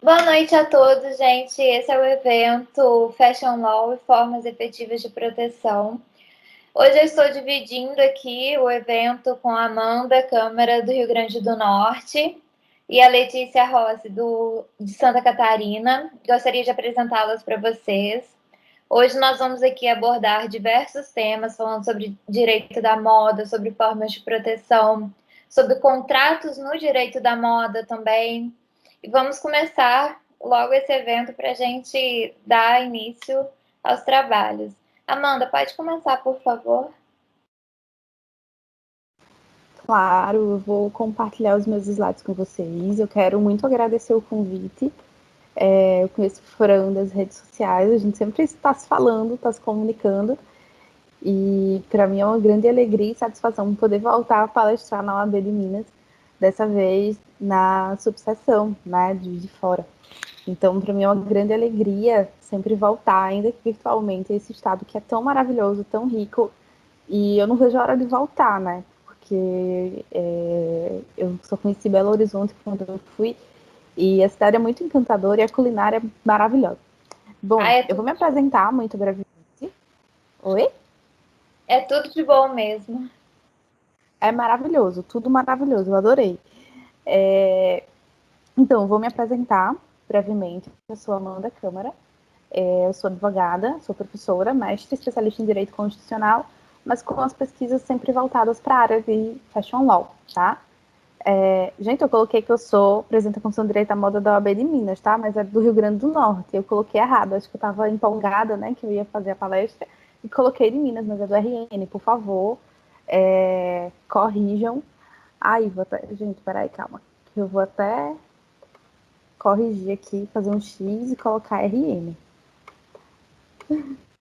Boa noite a todos, gente. Esse é o evento Fashion Law e Formas Efetivas de Proteção. Hoje eu estou dividindo aqui o evento com a Amanda Câmara, do Rio Grande do Norte, e a Letícia Rossi, de Santa Catarina. Gostaria de apresentá-las para vocês. Hoje nós vamos aqui abordar diversos temas, falando sobre direito da moda, sobre formas de proteção, sobre contratos no direito da moda também. E vamos começar logo esse evento para a gente dar início aos trabalhos. Amanda, pode começar, por favor? Claro, eu vou compartilhar os meus slides com vocês. Eu quero muito agradecer o convite. Eu conheço o Fran das redes sociais, a gente sempre está se falando, está se comunicando. E para mim é uma grande alegria e satisfação poder voltar a palestrar na OAB de Minas, dessa vez na subseção, né, de fora. Então, para mim é uma grande alegria sempre voltar, ainda que virtualmente, a esse estado que é tão maravilhoso, tão rico. E eu não vejo a hora de voltar, né? Porque eu só conheci Belo Horizonte quando eu fui, e a cidade é muito encantadora e a culinária é maravilhosa. Bom, eu vou me apresentar muito brevemente. Oi? É tudo de bom mesmo. É maravilhoso, tudo maravilhoso, eu adorei. Então, eu vou me apresentar brevemente. Eu sou Amanda Câmara, eu sou advogada, sou professora, mestre, especialista em Direito Constitucional, mas com as pesquisas sempre voltadas para a área de Fashion Law, tá? Gente, eu coloquei que eu sou presidente da Comissão de Direito à Moda da OAB de Minas, tá? Mas é do Rio Grande do Norte. Eu coloquei errado, acho que eu estava empolgada, né, que eu ia fazer a palestra, e coloquei de Minas, mas é do RN. Por favor, corrijam. Gente, peraí, calma. Eu vou até corrigir aqui, fazer um X e colocar RN.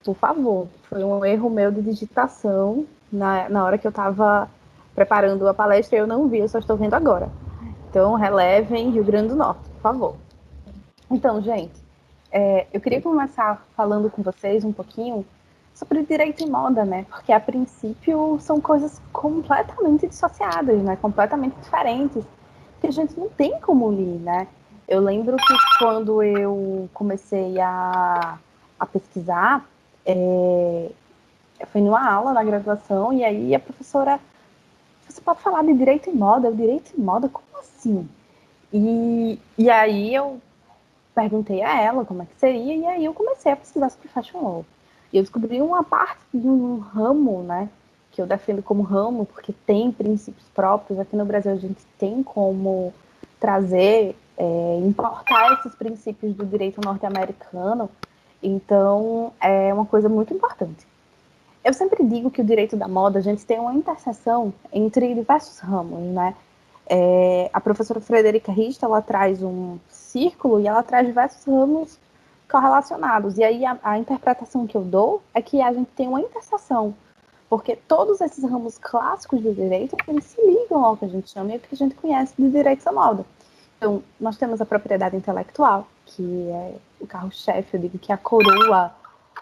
Por favor, foi um erro meu de digitação na hora que eu estava preparando a palestra, eu não vi, eu só estou vendo agora. Então, relevem Rio Grande do Norte, por favor. Então, gente, eu queria começar falando com vocês um pouquinho sobre direito e moda, né? Porque, a princípio, são coisas completamente dissociadas, né? Completamente diferentes, que a gente não tem como unir, né? Eu lembro que quando eu comecei a pesquisar, foi numa aula na graduação, e aí a professora, você pode falar de direito e moda? Eu, direito e moda? Como assim? E aí eu perguntei a ela como é que seria, e aí eu comecei a pesquisar sobre Fashion Law. E eu descobri uma parte de um ramo, né, que eu defendo como ramo, porque tem princípios próprios. Aqui no Brasil a gente tem como trazer, importar esses princípios do direito norte-americano. Então, é uma coisa muito importante. Eu sempre digo que o direito da moda, a gente tem uma interseção entre diversos ramos, né? A professora Frederica Richter, ela traz um círculo e ela traz diversos ramos correlacionados. E aí a interpretação que eu dou é que a gente tem uma interseção, porque todos esses ramos clássicos do direito, eles se ligam ao que a gente chama e ao que a gente conhece de direito da moda. Então, nós temos a propriedade intelectual, que é o carro-chefe, eu digo que é a coroa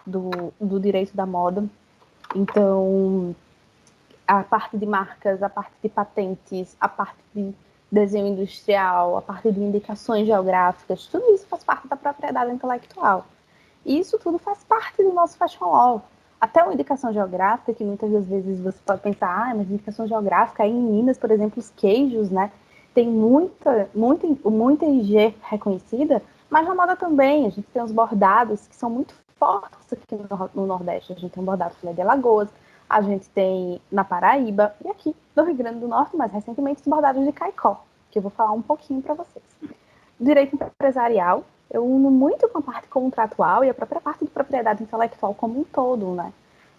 do direito da moda. Então, a parte de marcas, a parte de patentes, a parte de desenho industrial, a parte de indicações geográficas, tudo isso faz parte da propriedade intelectual. E isso tudo faz parte do nosso Fashion Law. Até uma indicação geográfica, que muitas das vezes você pode pensar, mas indicação geográfica, aí em Minas, por exemplo, os queijos, né? Tem muita IG reconhecida, mas na moda também. A gente tem os bordados que são muito fortes aqui no Nordeste. A gente tem um bordado filé de Alagoas, a gente tem na Paraíba e aqui no Rio Grande do Norte, mais recentemente, os bordados de Caicó, que eu vou falar um pouquinho para vocês. Direito empresarial, eu uno muito com a parte contratual e a própria parte de propriedade intelectual como um todo, né?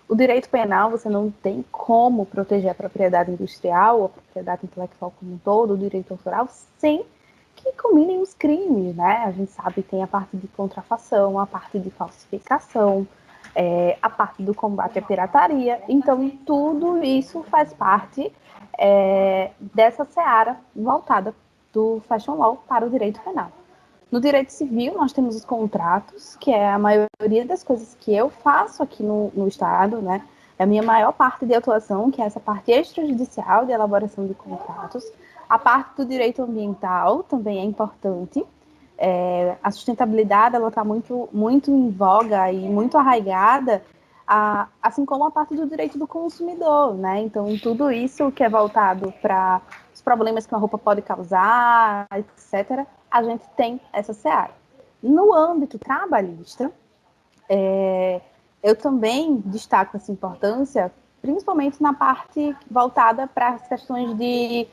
O direito penal, você não tem como proteger a propriedade industrial ou a propriedade intelectual como um todo, o direito autoral, sem que combinem os crimes, né? A gente sabe que tem a parte de contrafação, a parte de falsificação, a parte do combate à pirataria. Então, tudo isso faz parte dessa seara voltada do Fashion Law para o direito penal. No direito civil, nós temos os contratos, que é a maioria das coisas que eu faço aqui no Estado, né? É a minha maior parte de atuação, que é essa parte extrajudicial de elaboração de contratos. A parte do direito ambiental também é importante. A sustentabilidade ela está muito em voga e muito arraigada, assim como a parte do direito do consumidor, né? Então, tudo isso que é voltado para os problemas que uma roupa pode causar, etc., a gente tem essa seara. No âmbito trabalhista, eu também destaco essa importância, principalmente na parte voltada para as questões de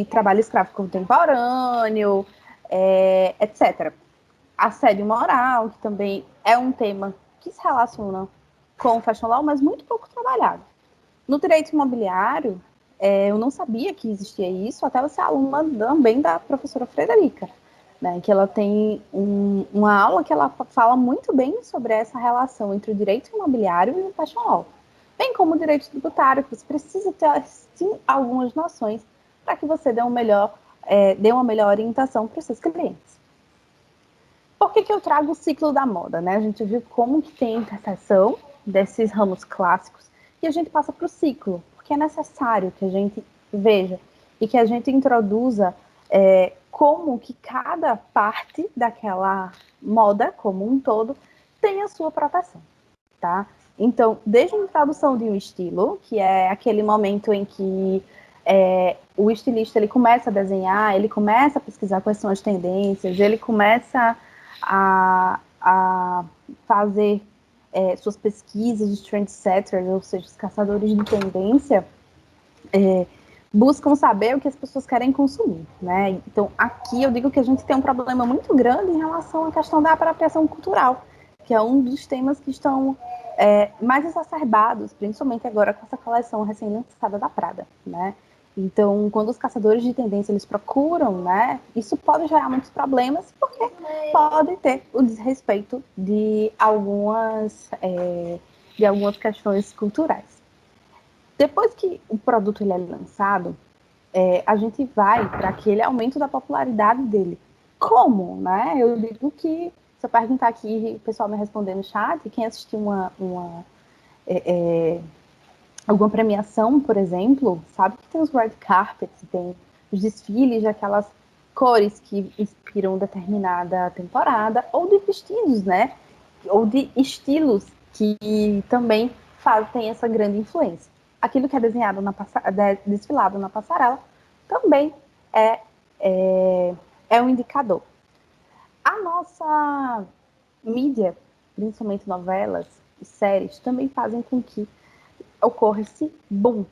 trabalho escravo contemporâneo, etc. Assédio moral, que também é um tema que se relaciona com o fashion law, mas muito pouco trabalhado. No direito imobiliário, eu não sabia que existia isso, até eu ser aluna também da professora Frederica, né, que ela tem uma aula que ela fala muito bem sobre essa relação entre o direito imobiliário e o fashion law, bem como o direito tributário, que você precisa ter, sim, algumas noções para que você dê uma melhor orientação para os seus clientes. Por que eu trago o ciclo da moda, né? A gente viu como que tem interseção desses ramos clássicos e a gente passa para o ciclo, porque é necessário que a gente veja e que a gente introduza como que cada parte daquela moda como um todo tem a sua proteção, tá? Então, desde a introdução de um estilo, que é aquele momento em que o estilista ele começa a desenhar, ele começa a pesquisar quais são as tendências, ele começa a fazer suas pesquisas, os trendsetters, ou seja, os caçadores de tendência, buscam saber o que as pessoas querem consumir, né? Então, aqui eu digo que a gente tem um problema muito grande em relação à questão da apropriação cultural, que é um dos temas que estão mais exacerbados, principalmente agora com essa coleção recém-lançada da Prada, né? Então, quando os caçadores de tendência eles procuram, né, isso pode gerar muitos problemas, porque pode ter o desrespeito de algumas questões culturais. Depois que o produto ele é lançado, a gente vai para aquele aumento da popularidade dele. Como, né? Eu digo que, se eu perguntar aqui, o pessoal me responder no chat, quem assistiu alguma premiação, por exemplo, sabe que tem os red carpets, tem os desfiles daquelas cores que inspiram determinada temporada, ou de vestidos, né? Ou de estilos que também têm essa grande influência. Aquilo que é desenhado desfilado na passarela também é um indicador. A nossa mídia, principalmente novelas e séries, também fazem com que ocorra esse boom.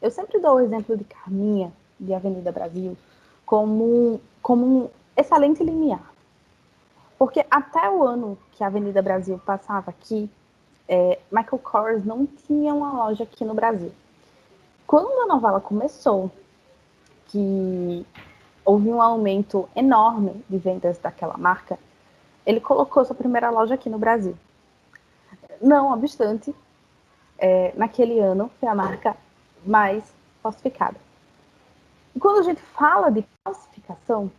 Eu sempre dou o exemplo de Carminha, de Avenida Brasil, como um excelente limiar. Porque até o ano que a Avenida Brasil passava aqui, Michael Kors não tinha uma loja aqui no Brasil. Quando a novela começou, que houve um aumento enorme de vendas daquela marca, ele colocou sua primeira loja aqui no Brasil. Não obstante, naquele ano foi a marca mais falsificada. E quando a gente fala de falsificação,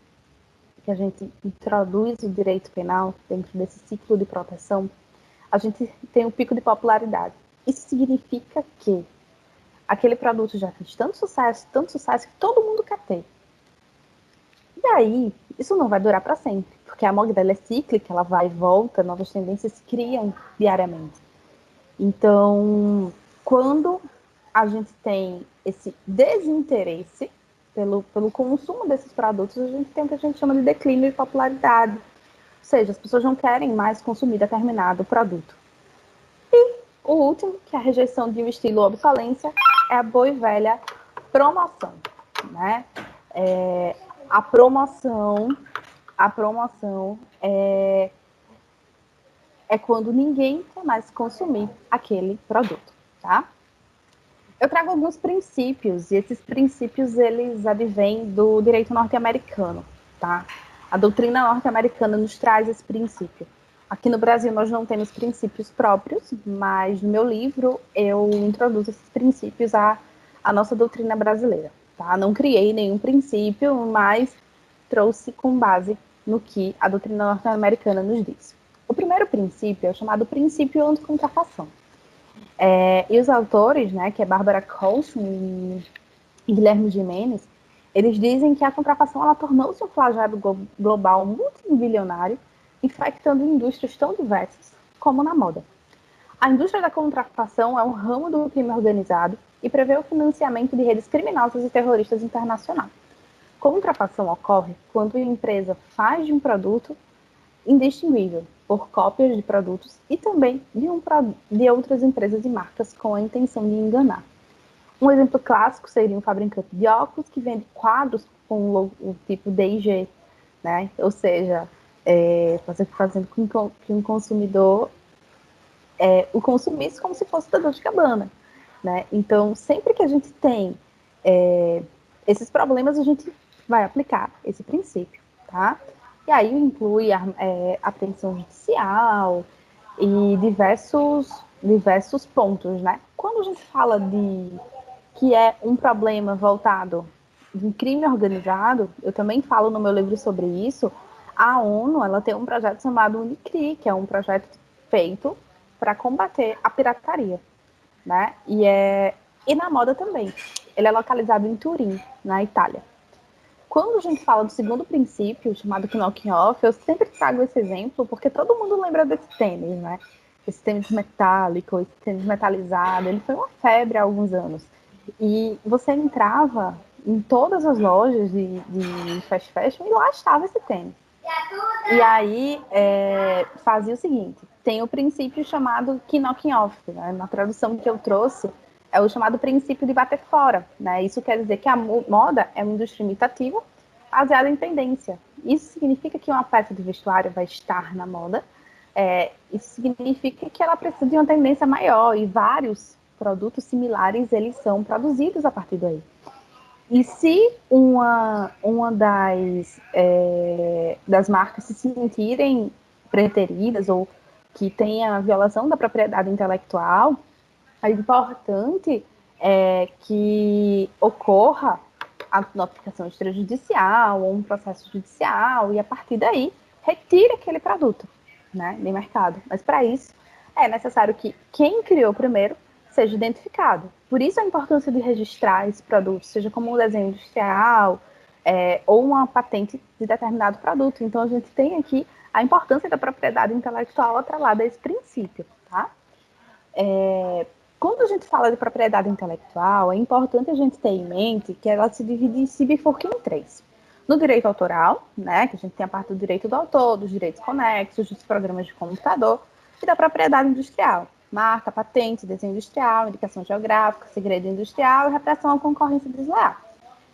que a gente introduz o direito penal dentro desse ciclo de proteção, a gente tem um pico de popularidade. Isso significa que aquele produto já fez tanto sucesso que todo mundo quer ter. E aí, isso não vai durar para sempre, porque a moda dela é cíclica, ela vai e volta, novas tendências se criam diariamente. Então, quando a gente tem esse desinteresse pelo consumo desses produtos, a gente tem o que a gente chama de declínio de popularidade. Ou seja, as pessoas não querem mais consumir determinado produto. E o último, que é a rejeição de um estilo ou obsolência, é a boa e velha promoção, né? A promoção é quando ninguém quer mais consumir aquele produto, tá? Eu trago alguns princípios, e esses princípios, eles advêm do direito norte-americano, tá? A doutrina norte-americana nos traz esse princípio. Aqui no Brasil nós não temos princípios próprios, mas no meu livro eu introduzo esses princípios à nossa doutrina brasileira. Tá? Não criei nenhum princípio, mas trouxe com base no que a doutrina norte-americana nos diz. O primeiro princípio é o chamado princípio anticontrafação. E os autores, né, que é Bárbara Colson e Guilherme Gimenez, eles dizem que a contrafação ela tornou-se um flagelo global multimilionário, infectando indústrias tão diversas como na moda. A indústria da contrafação é um ramo do crime organizado e prevê o financiamento de redes criminosas e terroristas internacionais. Contrafação ocorre quando a empresa faz de um produto indistinguível por cópias de produtos e também de outras empresas e marcas com a intenção de enganar. Um exemplo clássico seria um fabricante de óculos que vende quadros com o tipo D&G, né? Ou seja, fazendo com que um consumidor o consumisse como se fosse da Dolce & Gabbana, né? Então, sempre que a gente tem esses problemas, a gente vai aplicar esse princípio, tá? E aí inclui apreensão judicial e diversos pontos, né? Quando a gente fala que é um problema voltado de crime organizado, eu também falo no meu livro sobre isso. A ONU ela tem um projeto chamado Unicri, que é um projeto feito para combater a pirataria, né? E na moda também. Ele é localizado em Turim, na Itália. Quando a gente fala do segundo princípio, chamado knocking off, eu sempre trago esse exemplo porque todo mundo lembra desse tênis, né? Esse tênis metálico, esse tênis metalizado, ele foi uma febre há alguns anos. E você entrava em todas as lojas de fast fashion e lá estava esse tênis. E aí fazia o seguinte, tem o princípio chamado knocking off, né? Na tradução que eu trouxe, é o chamado princípio de bater fora, né? Isso quer dizer que a moda é uma indústria imitativa baseada em tendência. Isso significa que uma peça de vestuário vai estar na moda, isso significa que ela precisa de uma tendência maior e vários produtos similares eles são produzidos a partir daí. E se uma das marcas se sentirem preteridas ou que tenha violação da propriedade intelectual, é importante que ocorra a notificação extrajudicial ou um processo judicial e, a partir daí, retire aquele produto, né, do mercado. Mas, para isso, é necessário que quem criou primeiro seja identificado. Por isso, a importância de registrar esse produto, seja como um desenho industrial ou uma patente de determinado produto. Então, a gente tem aqui a importância da propriedade intelectual atrelada a esse princípio, tá? Quando a gente fala de propriedade intelectual, é importante a gente ter em mente que ela se bifurca em três. No direito autoral, né, que a gente tem a parte do direito do autor, dos direitos conexos, dos programas de computador, e da propriedade industrial, marca, patente, desenho industrial, indicação geográfica, segredo industrial e repressão à concorrência desleal.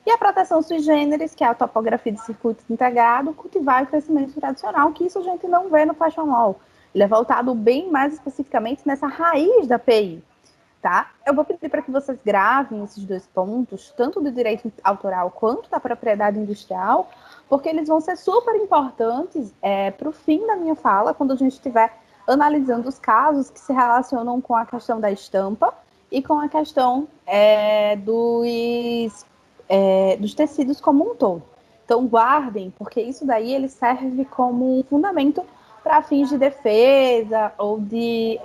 E a proteção sui generis, que é a topografia de circuito integrado, cultivar o crescimento tradicional, que isso a gente não vê no Fashion Law. Ele é voltado bem mais especificamente nessa raiz da PI, tá? Eu vou pedir para que vocês gravem esses dois pontos, tanto do direito autoral quanto da propriedade industrial, porque eles vão ser super importantes para o fim da minha fala, quando a gente estiver analisando os casos que se relacionam com a questão da estampa e com a questão dos tecidos como um todo. Então, guardem, porque isso daí ele serve como um fundamento para fins de defesa ou de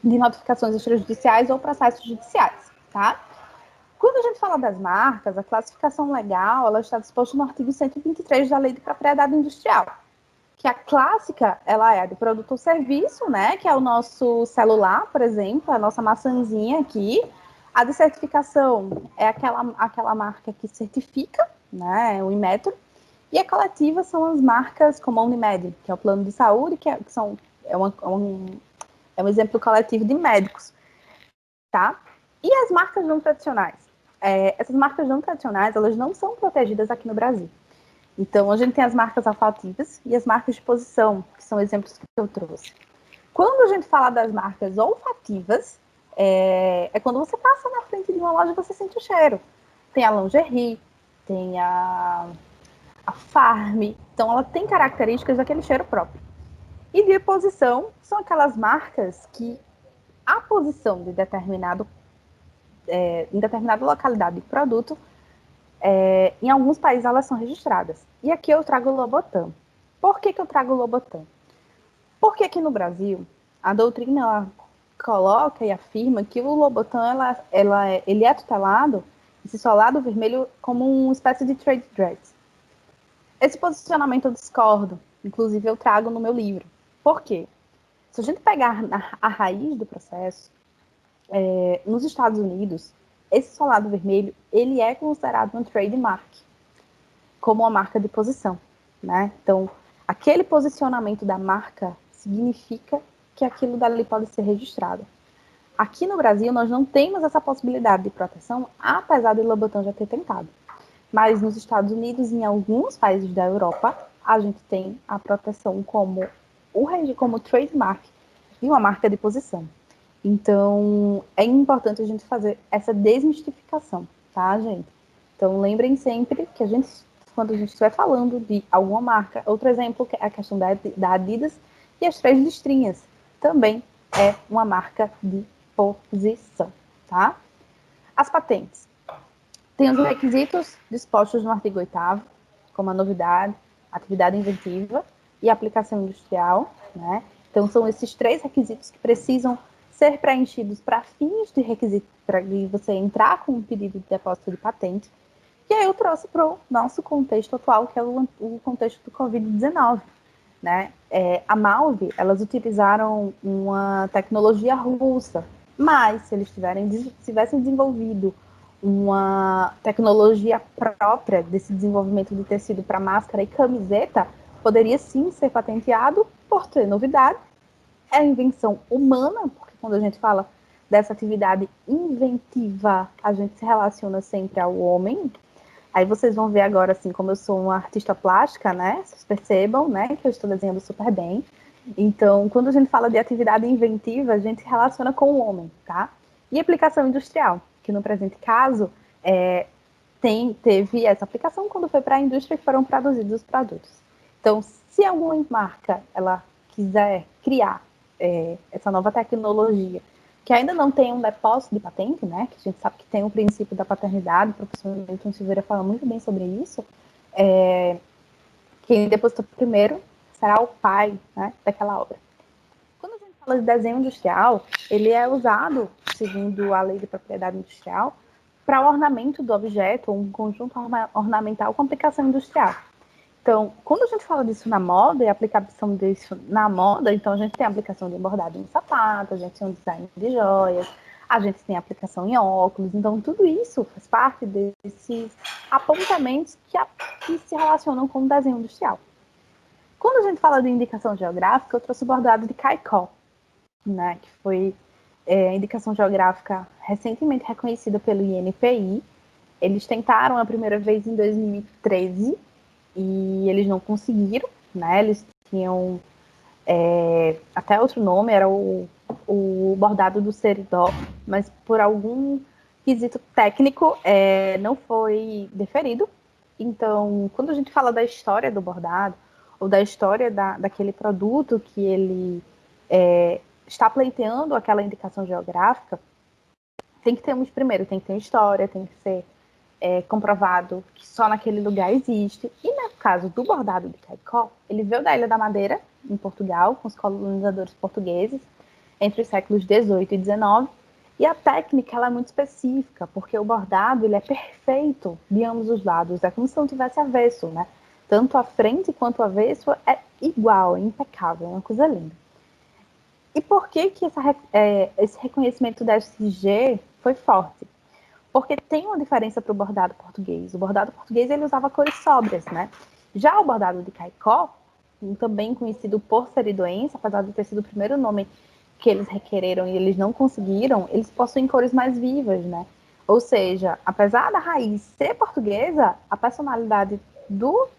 notificações extrajudiciais ou processos judiciais, tá? Quando a gente fala das marcas, a classificação legal ela está disposta no artigo 123 da Lei de Propriedade Industrial, que a clássica ela é do produto ou serviço, né, que é o nosso celular, por exemplo, a nossa maçãzinha aqui. A de certificação é aquela marca que certifica, né, o Inmetro. E a coletiva são as marcas como a Unimed, que é o plano de saúde, é um exemplo coletivo de médicos, tá? E as marcas não tradicionais? Essas marcas não tradicionais, elas não são protegidas aqui no Brasil. Então, a gente tem as marcas olfativas e as marcas de posição, que são exemplos que eu trouxe. Quando a gente fala das marcas olfativas, quando você passa na frente de uma loja e você sente o cheiro. Tem a lingerie, tem a Farm, então ela tem características daquele cheiro próprio. E de posição são aquelas marcas que a posição de em determinada localidade de produto, em alguns países elas são registradas. E aqui eu trago o Lobotan. Por que eu trago o Lobotan? Porque aqui no Brasil, a doutrina ela coloca e afirma que o Lobotan ele é tutelado, esse solado vermelho, como uma espécie de trade dress. Esse posicionamento eu discordo, inclusive eu trago no meu livro. Por quê? Se a gente pegar a raiz do processo, nos Estados Unidos, esse solado vermelho ele é considerado um trademark, como uma marca de posição, né? Então, aquele posicionamento da marca significa que aquilo dali pode ser registrado. Aqui no Brasil, nós não temos essa possibilidade de proteção, apesar de Louboutin já ter tentado. Mas nos Estados Unidos e em alguns países da Europa, a gente tem a proteção como trademark e uma marca de posição. Então, é importante a gente fazer essa desmistificação, tá, gente? Então, lembrem sempre que quando a gente estiver falando de alguma marca, outro exemplo é a questão da Adidas e as 3 listrinhas, também é uma marca de posição, tá? As patentes. Tem os requisitos dispostos no artigo 8º, como a novidade, atividade inventiva e aplicação industrial, né? Então, são esses 3 requisitos que precisam ser preenchidos para fins de requisito, para você entrar com um pedido de depósito de patente. E aí eu trouxe para o nosso contexto atual, que é o contexto do Covid-19. Né? A Malve, elas utilizaram uma tecnologia russa, mas se eles tivessem desenvolvido uma tecnologia própria desse desenvolvimento de tecido para máscara e camiseta, poderia sim ser patenteado por ter novidade. É invenção humana, porque quando a gente fala dessa atividade inventiva, a gente se relaciona sempre ao homem. Aí vocês vão ver agora, assim, como eu sou uma artista plástica, né? Vocês percebam, né, que eu estou desenhando super bem. Então, quando a gente fala de atividade inventiva, a gente se relaciona com o homem, tá? E aplicação industrial, que no presente caso teve essa aplicação quando foi para a indústria que foram produzidos os produtos. Então, se alguma marca ela quiser criar essa nova tecnologia que ainda não tem um depósito de patente, né? Que a gente sabe que tem o princípio da paternidade, o professor Milton Silveira fala muito bem sobre isso. Quem depositou primeiro será o pai, né, daquela obra. Quando a gente fala de desenho industrial, ele é usado, segundo a lei de propriedade industrial, para o ornamento do objeto, ou um conjunto ornamental com aplicação industrial. Então, quando a gente fala disso na moda e a aplicação disso na moda, então a gente tem a aplicação de bordado em sapato, a gente tem um design de joias, a gente tem a aplicação em óculos, então tudo isso faz parte desses apontamentos que se relacionam com o desenho industrial. Quando a gente fala de indicação geográfica, eu trouxe o bordado de caicó, né, que foi indicação geográfica recentemente reconhecida pelo INPI. Eles tentaram a primeira vez em 2013 e eles não conseguiram, né? Eles tinham até outro nome, era o bordado do seridó, mas por algum quesito técnico não foi deferido. Então, quando a gente fala da história do bordado, ou da história daquele produto que ele está pleiteando aquela indicação geográfica, tem que ter primeiro, tem que ter história, tem que ser comprovado que só naquele lugar existe. E no caso do bordado de caicó, ele veio da Ilha da Madeira, em Portugal, com os colonizadores portugueses, entre os séculos 18 e 19. E a técnica ela é muito específica, porque o bordado ele é perfeito de ambos os lados. É como se não tivesse avesso, né? Tanto a frente quanto o avesso é igual, é impecável, é uma coisa linda. E por que esse reconhecimento da SG foi forte? Porque tem uma diferença para o bordado português. O bordado português ele usava cores sóbrias, né? Já o bordado de caicó, também conhecido por seridoense, apesar de ter sido o primeiro nome que eles requereram e eles não conseguiram, eles possuem cores mais vivas, né? Ou seja, apesar da raiz ser portuguesa, a personalidade do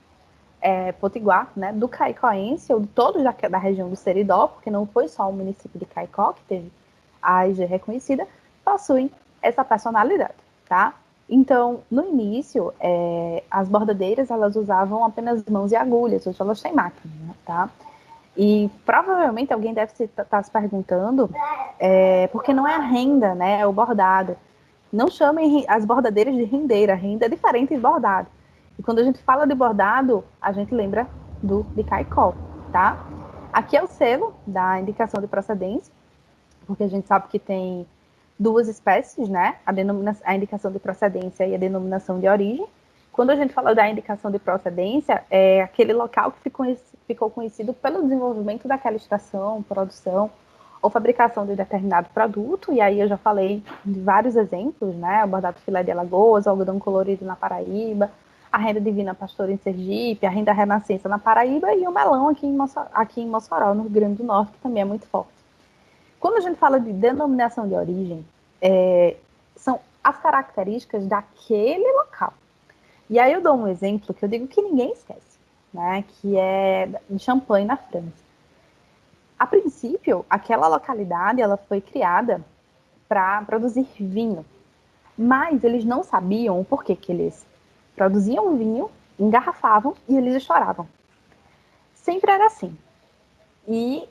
potiguar, né, do caicoense, ou de todos da região do Seridó, porque não foi só o município de Caicó que teve a AIG reconhecida, possuem essa personalidade, tá? Então, no início, as bordadeiras, elas usavam apenas mãos e agulhas, hoje elas têm máquina, tá? E provavelmente alguém deve estar se perguntando por que não é a renda, né? É o bordado. Não chamem as bordadeiras de rendeira. Renda é diferente de bordado. E quando a gente fala de bordado, a gente lembra de caicó, tá? Aqui é o selo da indicação de procedência, porque a gente sabe que tem duas espécies, né? A indicação de procedência e a denominação de origem. Quando a gente fala da indicação de procedência, é aquele local que ficou conhecido pelo desenvolvimento daquela estação, produção ou fabricação de determinado produto, e aí eu já falei de vários exemplos, né? O bordado filé de Alagoas, o algodão colorido na Paraíba, a renda divina pastora em Sergipe, a renda renascença na Paraíba e o melão aqui em Mossoró, no Rio Grande do Norte, que também é muito forte. Quando a gente fala de denominação de origem, são as características daquele local. E aí eu dou um exemplo que eu digo que ninguém esquece, né? Que é em Champagne, na França. A princípio, aquela localidade ela foi criada para produzir vinho, mas eles não sabiam o porquê que eles produziam vinho, engarrafavam e eles choravam. Sempre era assim. E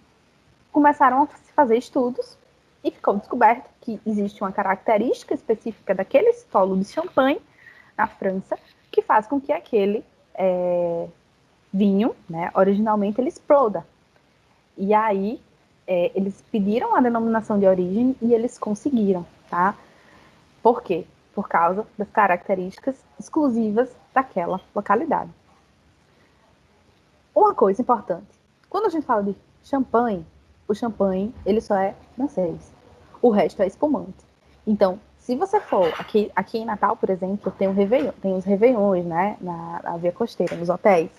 começaram a se fazer estudos e ficou descoberto que existe uma característica específica daquele solo de champanhe na França que faz com que aquele vinho, né, originalmente ele exploda. E aí eles pediram a denominação de origem e eles conseguiram, tá? Por quê? Por causa das características exclusivas daquela localidade. Uma coisa importante, quando a gente fala de champanhe, o champanhe ele só é francês. O resto é espumante. Então, se você for aqui em Natal, por exemplo, tem tem os réveillons, né, na via costeira, nos hotéis.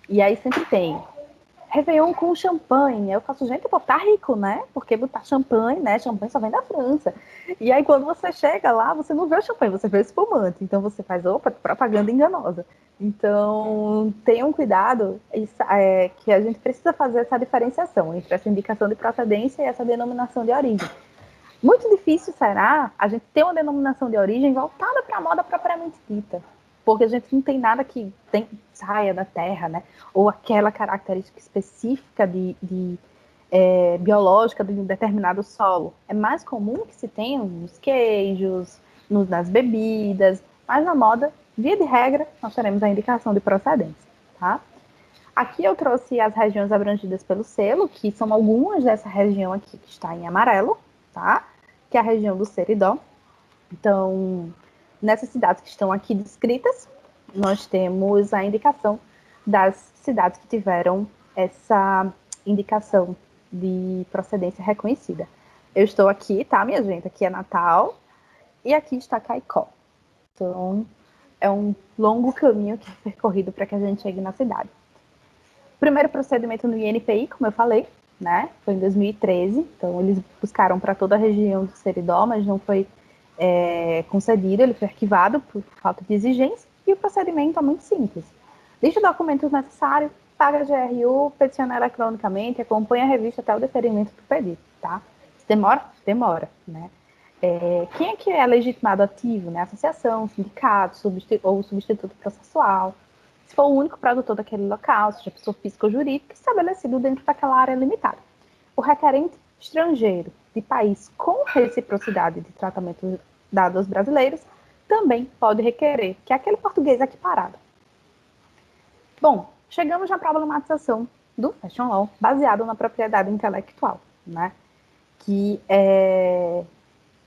E aí sempre tem Réveillon com champanhe. Eu faço, gente, pô, tá rico, né? Porque botar champanhe, né? Champanhe só vem da França. E aí, quando você chega lá, você não vê o champanhe, você vê o espumante. Então, você faz, opa, propaganda enganosa. Então, tenham cuidado, que a gente precisa fazer essa diferenciação entre essa indicação de procedência e essa denominação de origem. Muito difícil será a gente ter uma denominação de origem voltada para a moda propriamente dita, porque a gente não tem nada que saia da terra, né? Ou aquela característica específica biológica de um determinado solo. É mais comum que se tenha nos queijos, nas bebidas, mas na moda, via de regra, nós teremos a indicação de procedência, tá? Aqui eu trouxe as regiões abrangidas pelo selo, que são algumas dessa região aqui que está em amarelo, tá? Que é a região do Seridó. Então, nessas cidades que estão aqui descritas, nós temos a indicação das cidades que tiveram essa indicação de procedência reconhecida. Eu estou aqui, tá, minha gente? Aqui é Natal e aqui está Caicó. Então, é um longo caminho que é percorrido para que a gente chegue na cidade. O primeiro procedimento no INPI, como eu falei, né, foi em 2013. Então, eles buscaram para toda a região do Seridó, mas não foi concedido, ele foi arquivado por falta de exigência, e o procedimento é muito simples. Deixa os documentos necessários, paga a GRU, peticiona eletronicamente, acompanha a revista até o deferimento do pedido, tá? Se demora? Demora, né? Quem é que é legitimado ativo, né? Associação, sindicato, ou substituto processual. Se for o único produtor daquele local, seja pessoa física ou jurídica, estabelecido dentro daquela área limitada. O requerente estrangeiro de país com reciprocidade de tratamento dado aos brasileiros também pode requerer que aquele português equiparado. Bom, chegamos na problematização do Fashion Law baseado na propriedade intelectual, né? Que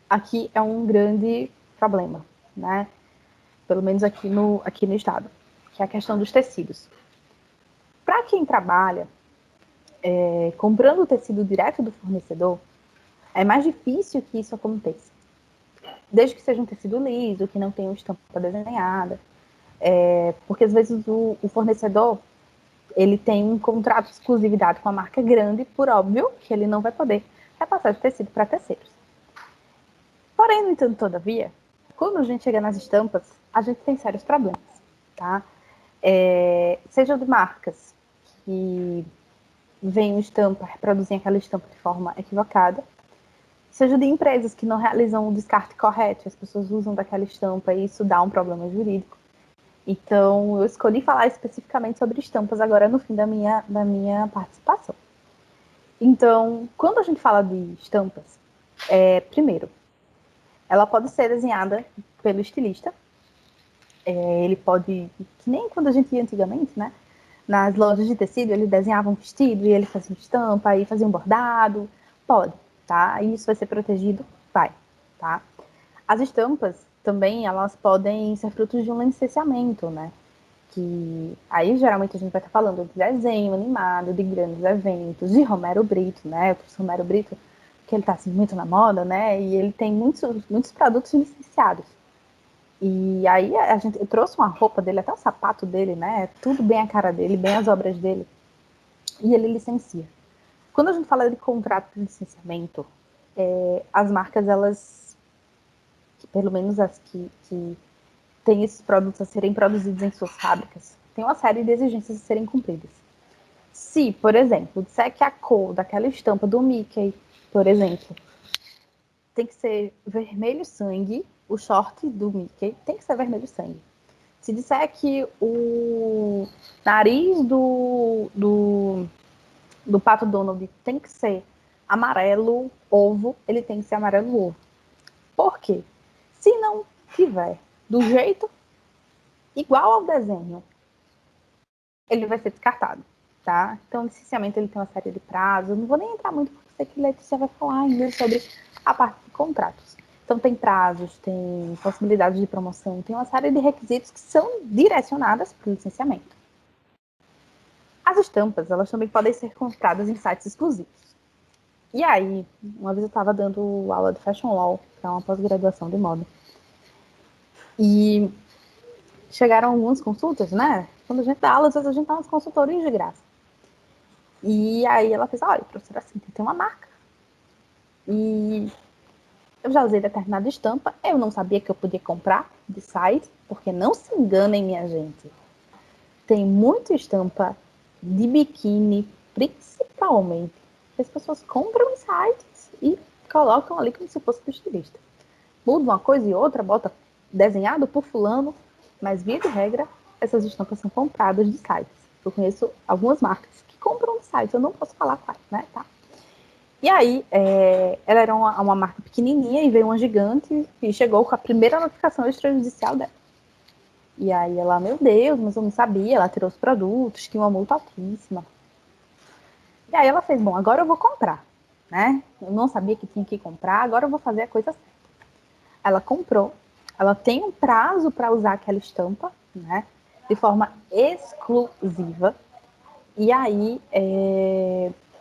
aqui é um grande problema, né? Pelo menos aqui no estado, que é a questão dos tecidos. Para quem trabalha comprando o tecido direto do fornecedor, é mais difícil que isso aconteça. Desde que seja um tecido liso, que não tenha uma estampa desenhada. Porque às vezes o fornecedor ele tem um contrato de exclusividade com a marca grande, por óbvio que ele não vai poder repassar esse tecido para terceiros. Porém, no entanto, todavia, quando a gente chega nas estampas, a gente tem sérios problemas, tá? Seja de marcas que vem estampa, reproduzem aquela estampa de forma equivocada, seja de empresas que não realizam o descarte correto, as pessoas usam daquela estampa e isso dá um problema jurídico. Então, eu escolhi falar especificamente sobre estampas agora no fim da minha participação. Então, quando a gente fala de estampas, primeiro, ela pode ser desenhada pelo estilista. Ele pode, que nem quando a gente ia antigamente, né? Nas lojas de tecido, ele desenhava um vestido e ele fazia uma estampa, aí fazia um bordado. Pode, tá? E isso vai ser protegido? Vai, tá? As estampas também, elas podem ser frutos de um licenciamento, né? Que aí geralmente a gente vai estar falando de desenho animado, de grandes eventos, de Romero Brito, né? Eu trouxe Romero Brito, que ele está assim, muito na moda, né? E ele tem muitos produtos licenciados. E aí a gente trouxe uma roupa dele, até o sapato dele, né? Tudo bem a cara dele, bem as obras dele. E ele licencia. Quando a gente fala de contrato de licenciamento, as marcas, elas, pelo menos as que têm esses produtos a serem produzidos em suas fábricas, tem uma série de exigências a serem cumpridas. Se, por exemplo, disser que a cor daquela estampa do Mickey, por exemplo, tem que ser vermelho sangue, o short do Mickey tem que ser vermelho sangue. Se disser que o nariz do Pato Donald tem que ser amarelo ovo, ele tem que ser amarelo ovo. Por quê? Se não tiver do jeito igual ao desenho, ele vai ser descartado, tá? Então, o licenciamento ele tem uma série de prazos. Não vou nem entrar muito, porque sei que Letícia vai falar ainda sobre a parte de contratos. Então, tem prazos, tem possibilidades de promoção, tem uma série de requisitos que são direcionadas para o licenciamento. As estampas, elas também podem ser compradas em sites exclusivos. E aí, uma vez eu estava dando aula de Fashion Law para uma pós-graduação de moda. E chegaram algumas consultas, né? Quando a gente dá aula, às vezes a gente dá umas consultorias de graça. E aí ela fez, olha, professora, assim, tem uma marca. E eu já usei determinada estampa, eu não sabia que eu podia comprar de site, porque não se enganem, minha gente. Tem muita estampa de biquíni, principalmente. As pessoas compram em sites e colocam ali como se fosse do estilista. Muda uma coisa e outra, bota desenhado por fulano, mas via de regra, essas estampas são compradas de sites. Eu conheço algumas marcas que compram de sites, eu não posso falar quais, né? Tá. E aí, ela era uma marca pequenininha e veio uma gigante e chegou com a primeira notificação extrajudicial dela. E aí ela, meu Deus, mas eu não sabia, ela tirou os produtos, tinha uma multa altíssima. E aí ela fez, bom, agora eu vou comprar, né? Eu não sabia que tinha que comprar, agora eu vou fazer a coisa certa. Ela comprou, ela tem um prazo para usar aquela estampa, né? De forma exclusiva. E aí,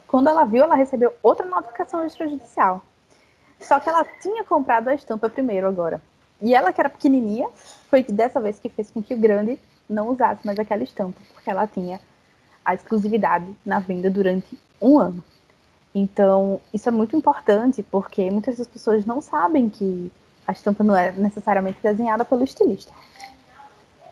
quando ela viu, ela recebeu outra notificação extrajudicial. Só que ela tinha comprado a estampa primeiro agora. E ela, que era pequenininha, foi dessa vez que fez com que o grande não usasse mais aquela estampa, porque ela tinha a exclusividade na venda durante um ano. Então, isso é muito importante, porque muitas das pessoas não sabem que a estampa não é necessariamente desenhada pelo estilista.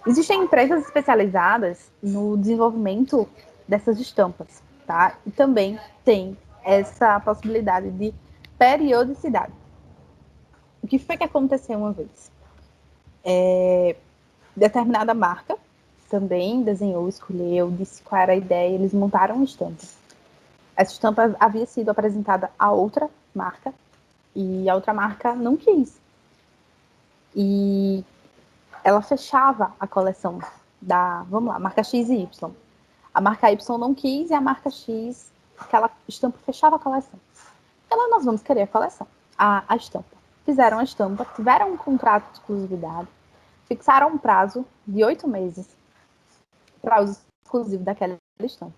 Existem empresas especializadas no desenvolvimento dessas estampas, tá? E também tem essa possibilidade de periodicidade. O que foi que aconteceu uma vez? Determinada marca também desenhou, escolheu, disse qual era a ideia, eles montaram uma estampa. Essa estampa havia sido apresentada a outra marca e a outra marca não quis. E ela fechava a coleção da, vamos lá, marca X e Y. A marca Y não quis e a marca X, aquela estampa fechava a coleção. Então, nós vamos querer a coleção, a estampa. Fizeram a estampa, tiveram um contrato de exclusividade, fixaram um prazo de 8 meses para uso exclusivo daquela estampa.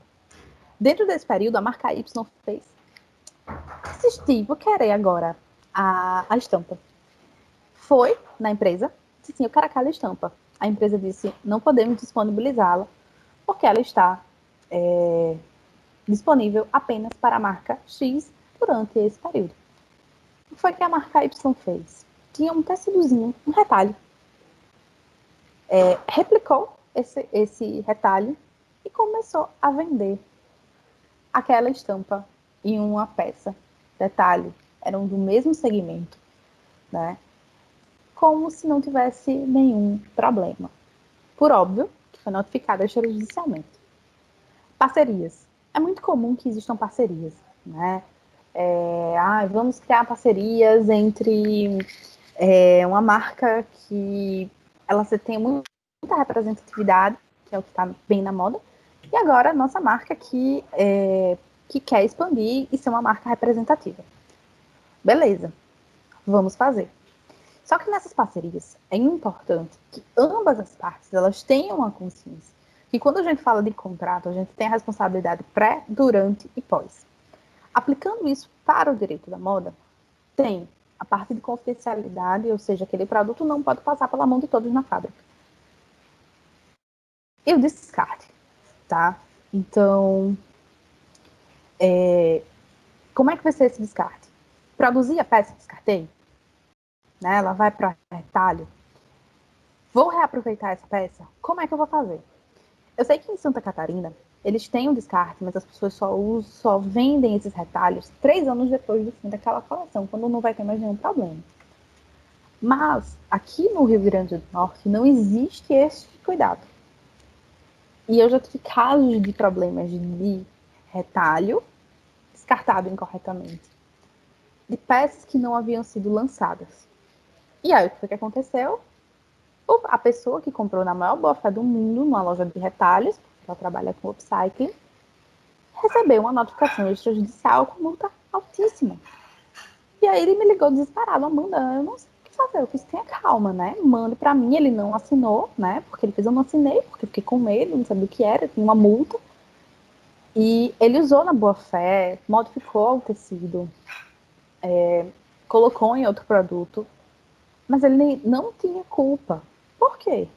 Dentro desse período, a marca Y fez desistir, vou querer agora a estampa. Foi na empresa, disse assim, eu quero aquela estampa. A empresa disse, não podemos disponibilizá-la, porque ela está disponível apenas para a marca X durante esse período. O que foi que a marca Y fez? Tinha um tecidozinho, um retalho. Replicou esse retalho e começou a vender aquela estampa em uma peça. Detalhe, eram do mesmo segmento, né? Como se não tivesse nenhum problema. por óbvio, que foi notificada extrajudicialmente. Parcerias. É muito comum que existam parcerias, né? Vamos criar parcerias entre uma marca que ela tem muita representatividade, que é o que está bem na moda, e agora a nossa marca que quer expandir e ser uma marca representativa. Beleza, vamos fazer. Só que nessas parcerias é importante que ambas as partes elas tenham uma consciência que quando a gente fala de contrato, a gente tem a responsabilidade pré, durante e pós. Aplicando isso para o direito da moda, tem a parte de confidencialidade, ou seja, aquele produto não pode passar pela mão de todos na fábrica. E o descarte, tá? Então, como é que vai ser esse descarte? Produzir a peça, descartei, né? Ela vai para retalho. Vou reaproveitar essa peça? Como é que eu vou fazer? Eu sei que em Santa Catarina eles têm um descarte, mas as pessoas só vendem esses retalhos 3 anos depois do fim daquela coleção, quando não vai ter mais nenhum problema. Mas aqui no Rio Grande do Norte não existe esse cuidado. E eu já tive casos de problemas de retalho descartado incorretamente, de peças que não haviam sido lançadas. E aí o que foi que aconteceu? A pessoa que comprou na maior boa fé do mundo, numa loja de retalhos, porque ela trabalha com upcycling, recebeu uma notificação extrajudicial com multa altíssima. E aí ele me ligou desesperado, Amanda, eu não sei o que fazer, eu fiz, tenha calma, né? Mande pra mim, ele não assinou, né? Porque ele fez, eu não assinei, porque eu fiquei com medo, não sabia o que era, tinha uma multa. E ele usou na boa fé, modificou o tecido, colocou em outro produto, mas ele não tinha culpa. Por quê?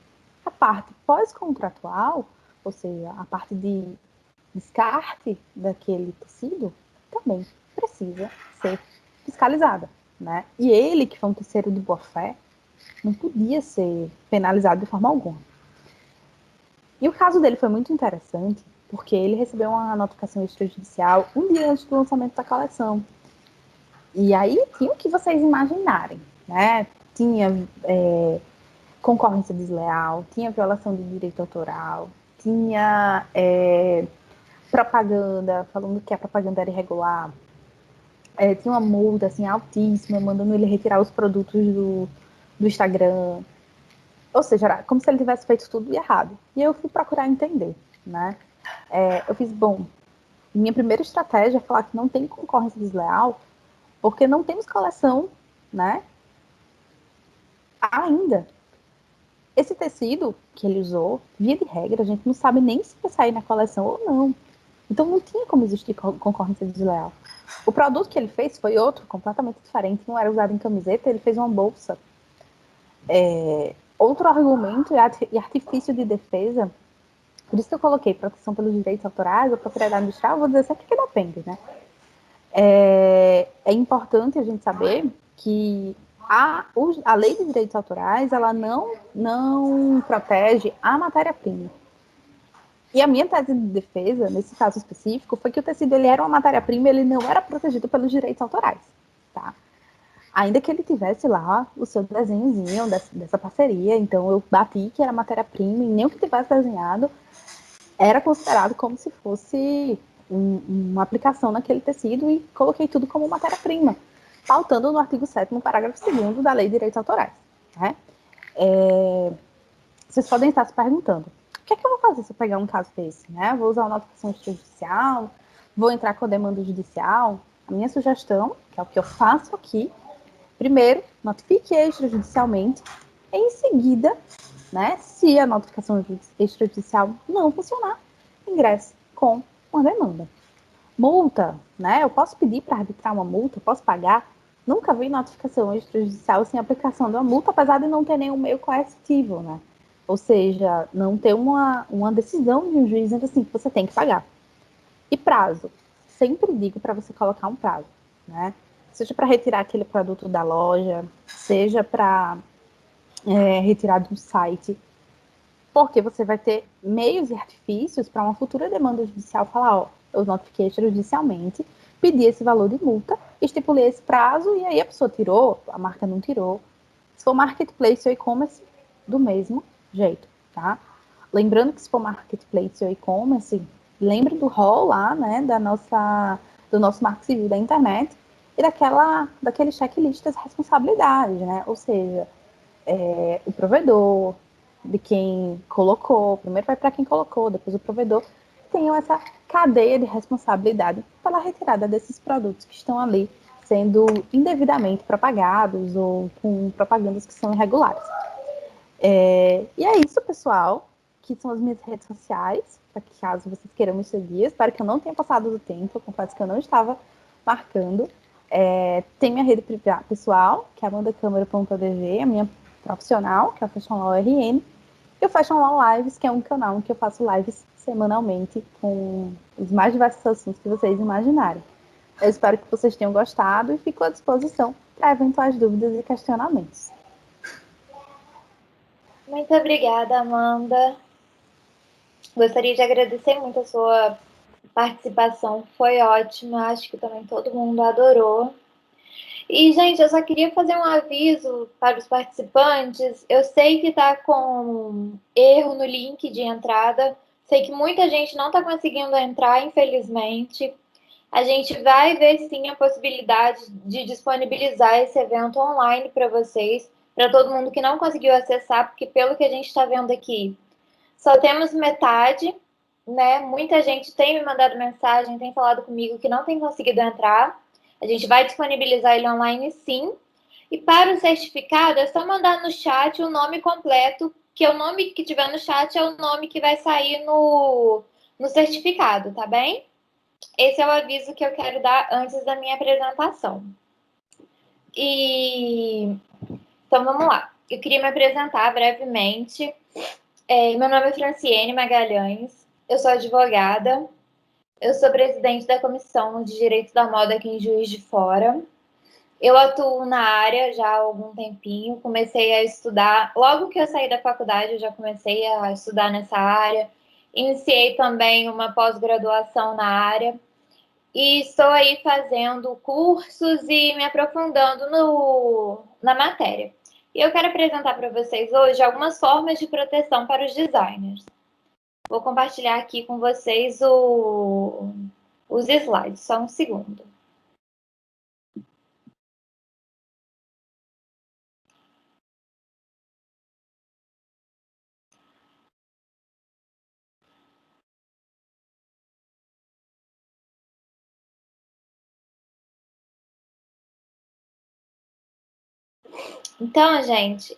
A parte pós-contratual, ou seja, a parte de descarte daquele tecido, também precisa ser fiscalizada, né? E ele, que foi um terceiro de boa-fé, não podia ser penalizado de forma alguma. E o caso dele foi muito interessante, porque ele recebeu uma notificação extrajudicial um dia antes do lançamento da coleção. E aí tinha o que vocês imaginarem, né? Tinha concorrência desleal, tinha violação de direito autoral, tinha propaganda, falando que a propaganda era irregular, tinha uma multa assim, altíssima, mandando ele retirar os produtos do Instagram. Ou seja, era como se ele tivesse feito tudo errado. E eu fui procurar entender, né? Eu fiz, bom, minha primeira estratégia é falar que não tem concorrência desleal, porque não temos coleção, né? Ainda. Esse tecido que ele usou, via de regra, a gente não sabe nem se vai sair na coleção ou não. Então não tinha como existir concorrência desleal. O produto que ele fez foi outro, completamente diferente, não era usado em camiseta, ele fez uma bolsa. Outro argumento e artifício de defesa, por isso que eu coloquei proteção pelos direitos autorais ou propriedade industrial, vou dizer sempre que depende, né? É importante a gente saber que a lei de direitos autorais, ela não protege a matéria-prima. E a minha tese de defesa, nesse caso específico, foi que o tecido ele era uma matéria-prima e ele não era protegido pelos direitos autorais, tá? Ainda que ele tivesse lá o seu desenhozinho dessa parceria, então eu bati que era matéria-prima e nem o que tivesse desenhado era considerado como se fosse uma aplicação naquele tecido e coloquei tudo como matéria-prima, pautando no artigo 7º, parágrafo 2º da Lei de Direitos Autorais, né? Vocês podem estar se perguntando, o que é que eu vou fazer se eu pegar um caso desse, né? Vou usar uma notificação extrajudicial? Vou entrar com a demanda judicial? A minha sugestão, que é o que eu faço aqui, primeiro, notifique extrajudicialmente, em seguida, né, se a notificação extrajudicial não funcionar, ingresse com uma demanda. Multa, né? Eu posso pedir para arbitrar uma multa, posso pagar. Nunca vi notificação extrajudicial sem aplicação de uma multa, apesar de não ter nenhum meio coercitivo, né? Ou seja, não ter uma decisão de um juiz dizendo assim que você tem que pagar. E prazo. Sempre digo para você colocar um prazo, né? Seja para retirar aquele produto da loja, seja para retirar do site, porque você vai ter meios e artifícios para uma futura demanda judicial falar, ó, eu notifiquei extrajudicialmente, pedi esse valor de multa, estipulei esse prazo e aí a pessoa tirou, a marca não tirou. Se for marketplace ou e-commerce, do mesmo jeito. tá? Lembrando que se for marketplace ou e-commerce, lembra do rol lá, né, do nosso marco civil da internet e daquele checklist das responsabilidades, né? Ou seja, o provedor, de quem colocou, primeiro vai para quem colocou, depois o provedor, tenham essa cadeia de responsabilidade pela retirada desses produtos que estão ali sendo indevidamente propagados ou com propagandas que são irregulares. E é isso, pessoal, que são as minhas redes sociais, para que caso vocês queiram me seguir. Espero que eu não tenha passado do tempo, eu confesso que eu não estava marcando. Tem minha rede pessoal, que é amandacâmara.dv, a minha profissional, que é o Fashion Law RN, e o Fashion Law Lives, que é um canal em que eu faço lives semanalmente com os mais diversos assuntos que vocês imaginarem. Eu espero que vocês tenham gostado e fico à disposição para eventuais dúvidas e questionamentos. Muito obrigada, Amanda. Gostaria de agradecer muito a sua participação, foi ótima, acho que também todo mundo adorou. E, gente, eu só queria fazer um aviso para os participantes. Eu sei que está com erro no link de entrada, sei que muita gente não está conseguindo entrar, infelizmente. A gente vai ver sim a possibilidade de disponibilizar esse evento online para vocês, para todo mundo que não conseguiu acessar, porque pelo que a gente está vendo aqui, só temos metade, né? Muita gente tem me mandado mensagem, tem falado comigo que não tem conseguido entrar. A gente vai disponibilizar ele online sim. E para o certificado, é só mandar no chat o nome completo, que o nome que tiver no chat é o nome que vai sair no certificado, tá bem? Esse é o aviso que eu quero dar antes da minha apresentação. Então vamos lá. Eu queria me apresentar brevemente. Meu nome é Franciene Magalhães, eu sou advogada, eu sou presidente da Comissão de Direito da Moda aqui em Juiz de Fora. Eu atuo na área já há algum tempinho, comecei a estudar, logo que eu saí da faculdade eu já comecei a estudar nessa área, iniciei também uma pós-graduação na área e estou aí fazendo cursos e me aprofundando na matéria. E eu quero apresentar para vocês hoje algumas formas de proteção para os designers. Vou compartilhar aqui com vocês os slides, só um segundo. Então, gente,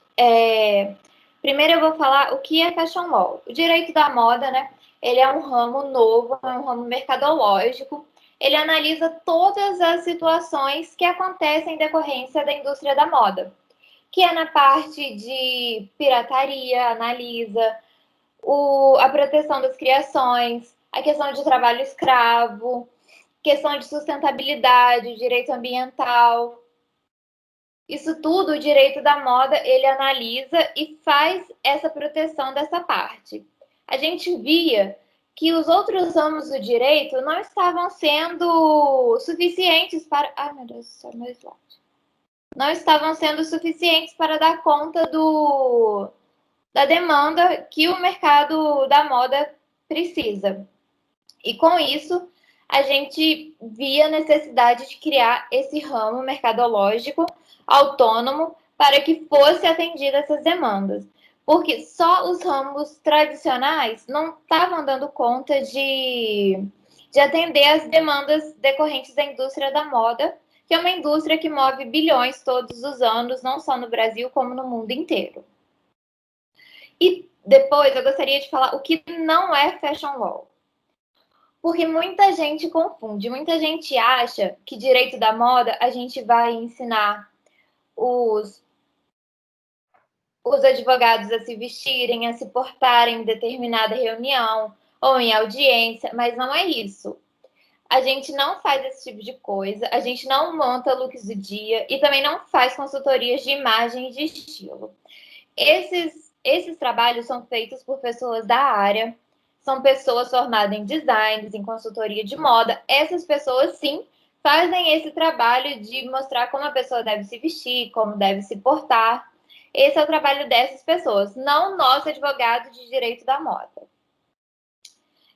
primeiro eu vou falar o que é Fashion Law. O direito da moda, né? Ele é um ramo novo, é um ramo mercadológico. Ele analisa todas as situações que acontecem em decorrência da indústria da moda, que é na parte de pirataria, analisa a proteção das criações, a questão de trabalho escravo, questão de sustentabilidade, direito ambiental. Isso tudo, o direito da moda, ele analisa e faz essa proteção dessa parte. A gente via que os outros ramos do direito não estavam sendo suficientes para... Ai, meu Deus do céu, meu slide. Não estavam sendo suficientes para dar conta da demanda que o mercado da moda precisa. E com isso, a gente via a necessidade de criar esse ramo mercadológico autônomo para que fosse atendida essas demandas. Porque só os ramos tradicionais não estavam dando conta de atender as demandas decorrentes da indústria da moda, que é uma indústria que move bilhões todos os anos, não só no Brasil, como no mundo inteiro. E depois eu gostaria de falar o que não é Fashion Law. Porque muita gente confunde, muita gente acha que direito da moda a gente vai ensinar os advogados a se vestirem, a se portarem em determinada reunião ou em audiência, mas não é isso. A gente não faz esse tipo de coisa, a gente não monta looks do dia e também não faz consultorias de imagem e de estilo. Esses trabalhos são feitos por pessoas da área, são pessoas formadas em designs, em consultoria de moda. Essas pessoas, sim, fazem esse trabalho de mostrar como a pessoa deve se vestir, como deve se portar. Esse é o trabalho dessas pessoas, não nosso advogado de direito da moda.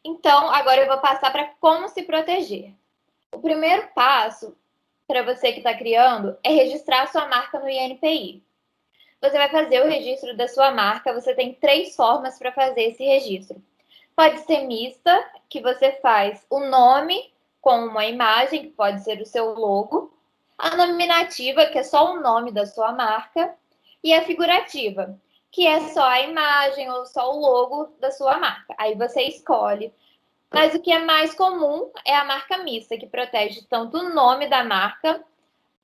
Então, agora eu vou passar para como se proteger. O primeiro passo para você que está criando é registrar sua marca no INPI. Você vai fazer o registro da sua marca, você tem 3 formas para fazer esse registro. Pode ser mista, que você faz o nome com uma imagem, que pode ser o seu logo, a nominativa, que é só o nome da sua marca, e a figurativa, que é só a imagem ou só o logo da sua marca. Aí você escolhe. Mas o que é mais comum é a marca mista, que protege tanto o nome da marca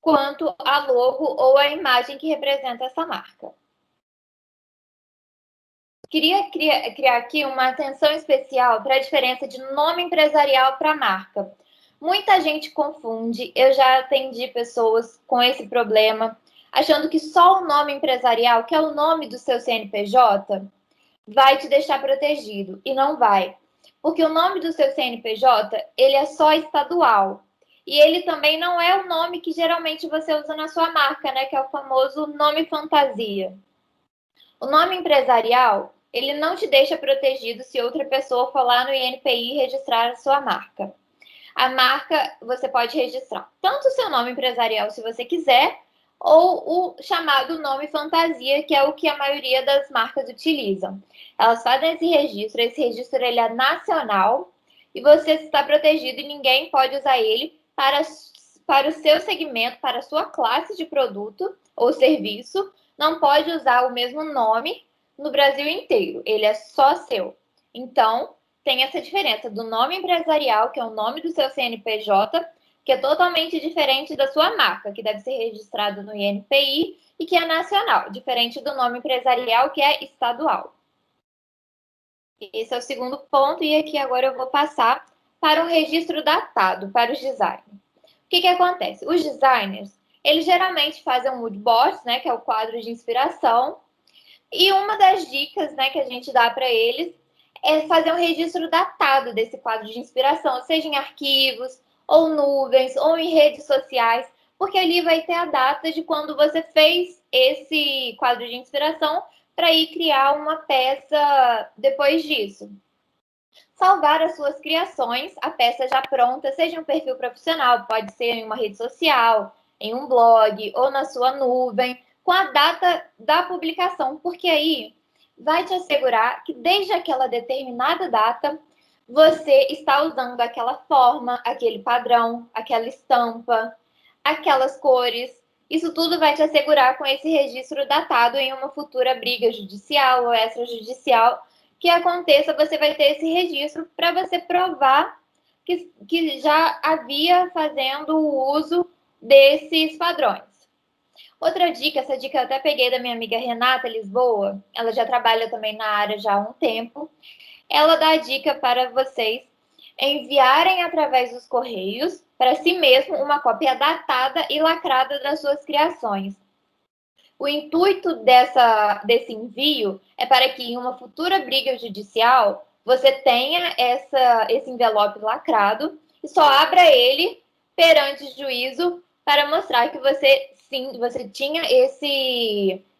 quanto a logo ou a imagem que representa essa marca. Queria criar aqui uma atenção especial para a diferença de nome empresarial para marca. Muita gente confunde, eu já atendi pessoas com esse problema, achando que só o nome empresarial, que é o nome do seu CNPJ, vai te deixar protegido, e não vai. Porque o nome do seu CNPJ, ele é só estadual. E ele também não é o nome que geralmente você usa na sua marca, né? Que é o famoso nome fantasia. O nome empresarial, ele não te deixa protegido se outra pessoa for lá no INPI e registrar a sua marca. A marca, você pode registrar tanto o seu nome empresarial, se você quiser, ou o chamado nome fantasia, que é o que a maioria das marcas utilizam. Elas fazem esse registro ele é nacional, e você está protegido e ninguém pode usar ele para o seu segmento, para a sua classe de produto ou serviço, não pode usar o mesmo nome no Brasil inteiro, ele é só seu. Então, tem essa diferença do nome empresarial, que é o nome do seu CNPJ, que é totalmente diferente da sua marca, que deve ser registrado no INPI e que é nacional, diferente do nome empresarial, que é estadual. Esse é o segundo ponto, e aqui agora eu vou passar para um registro datado, para os designers. O que acontece? Os designers, eles geralmente fazem um mood board, né, que é o quadro de inspiração, e uma das dicas, né, que a gente dá para eles é fazer um registro datado desse quadro de inspiração, seja em arquivos, ou nuvens, ou em redes sociais, porque ali vai ter a data de quando você fez esse quadro de inspiração para ir criar uma peça depois disso. Salvar as suas criações, a peça já pronta, seja em um perfil profissional, pode ser em uma rede social, em um blog ou na sua nuvem, com a data da publicação, porque aí vai te assegurar que desde aquela determinada data você está usando aquela forma, aquele padrão, aquela estampa, aquelas cores. Isso tudo vai te assegurar com esse registro datado em uma futura briga judicial ou extrajudicial que aconteça, você vai ter esse registro para você provar que já havia fazendo o uso desses padrões. Outra dica, essa dica eu até peguei da minha amiga Renata Lisboa, ela já trabalha também na área já há um tempo. Ela dá a dica para vocês enviarem através dos correios para si mesmo uma cópia datada e lacrada das suas criações. O intuito desse envio é para que em uma futura briga judicial você tenha esse envelope lacrado e só abra ele perante o juízo para mostrar que você sim, você tinha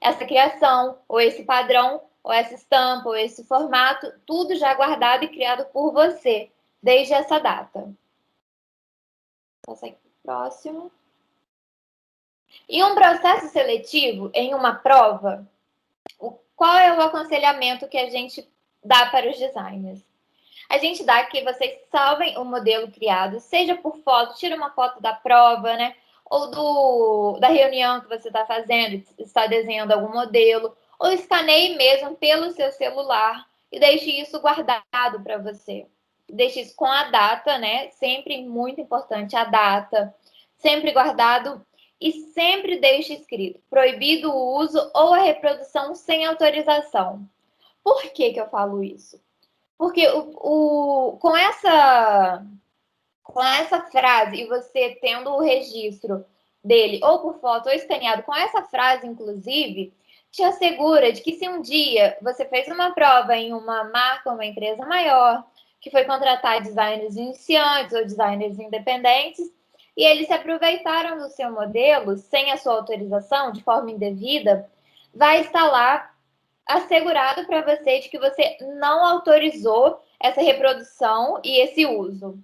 essa criação, ou esse padrão, ou essa estampa, ou esse formato, tudo já guardado e criado por você, desde essa data. Passa aqui pro próximo. Em um processo seletivo, em uma prova, qual é o aconselhamento que a gente dá para os designers? A gente dá que vocês salvem o modelo criado, seja por foto, tira uma foto da prova, né? Ou da reunião que você está fazendo, está desenhando algum modelo, ou escaneie mesmo pelo seu celular e deixe isso guardado para você. Deixe isso com a data, né? Sempre muito importante a data, sempre guardado. E sempre deixe escrito: proibido o uso ou a reprodução sem autorização. Por que eu falo isso? Porque com essa frase, e você tendo o registro dele ou por foto ou escaneado, com essa frase, inclusive, te assegura de que se um dia você fez uma prova em uma marca, uma empresa maior, que foi contratar designers iniciantes ou designers independentes, e eles se aproveitaram do seu modelo sem a sua autorização, de forma indevida, vai estar lá assegurado para você de que você não autorizou essa reprodução e esse uso.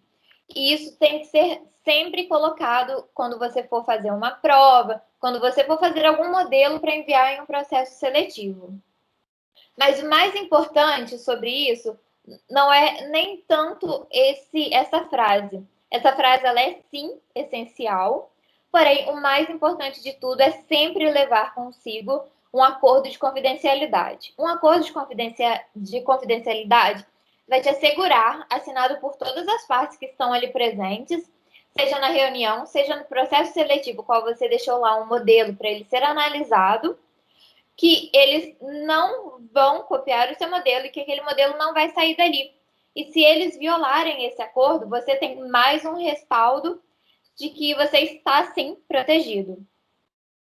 E isso tem que ser sempre colocado quando você for fazer uma prova, quando você for fazer algum modelo para enviar em um processo seletivo. Mas o mais importante sobre isso não é nem tanto essa frase. Essa frase ela é sim essencial, porém o mais importante de tudo é sempre levar consigo um acordo de confidencialidade. Um acordo de confidencialidade vai te assegurar, assinado por todas as partes que estão ali presentes, seja na reunião, seja no processo seletivo, qual você deixou lá um modelo para ele ser analisado, que eles não vão copiar o seu modelo e que aquele modelo não vai sair dali. E se eles violarem esse acordo, você tem mais um respaldo de que você está, sim, protegido.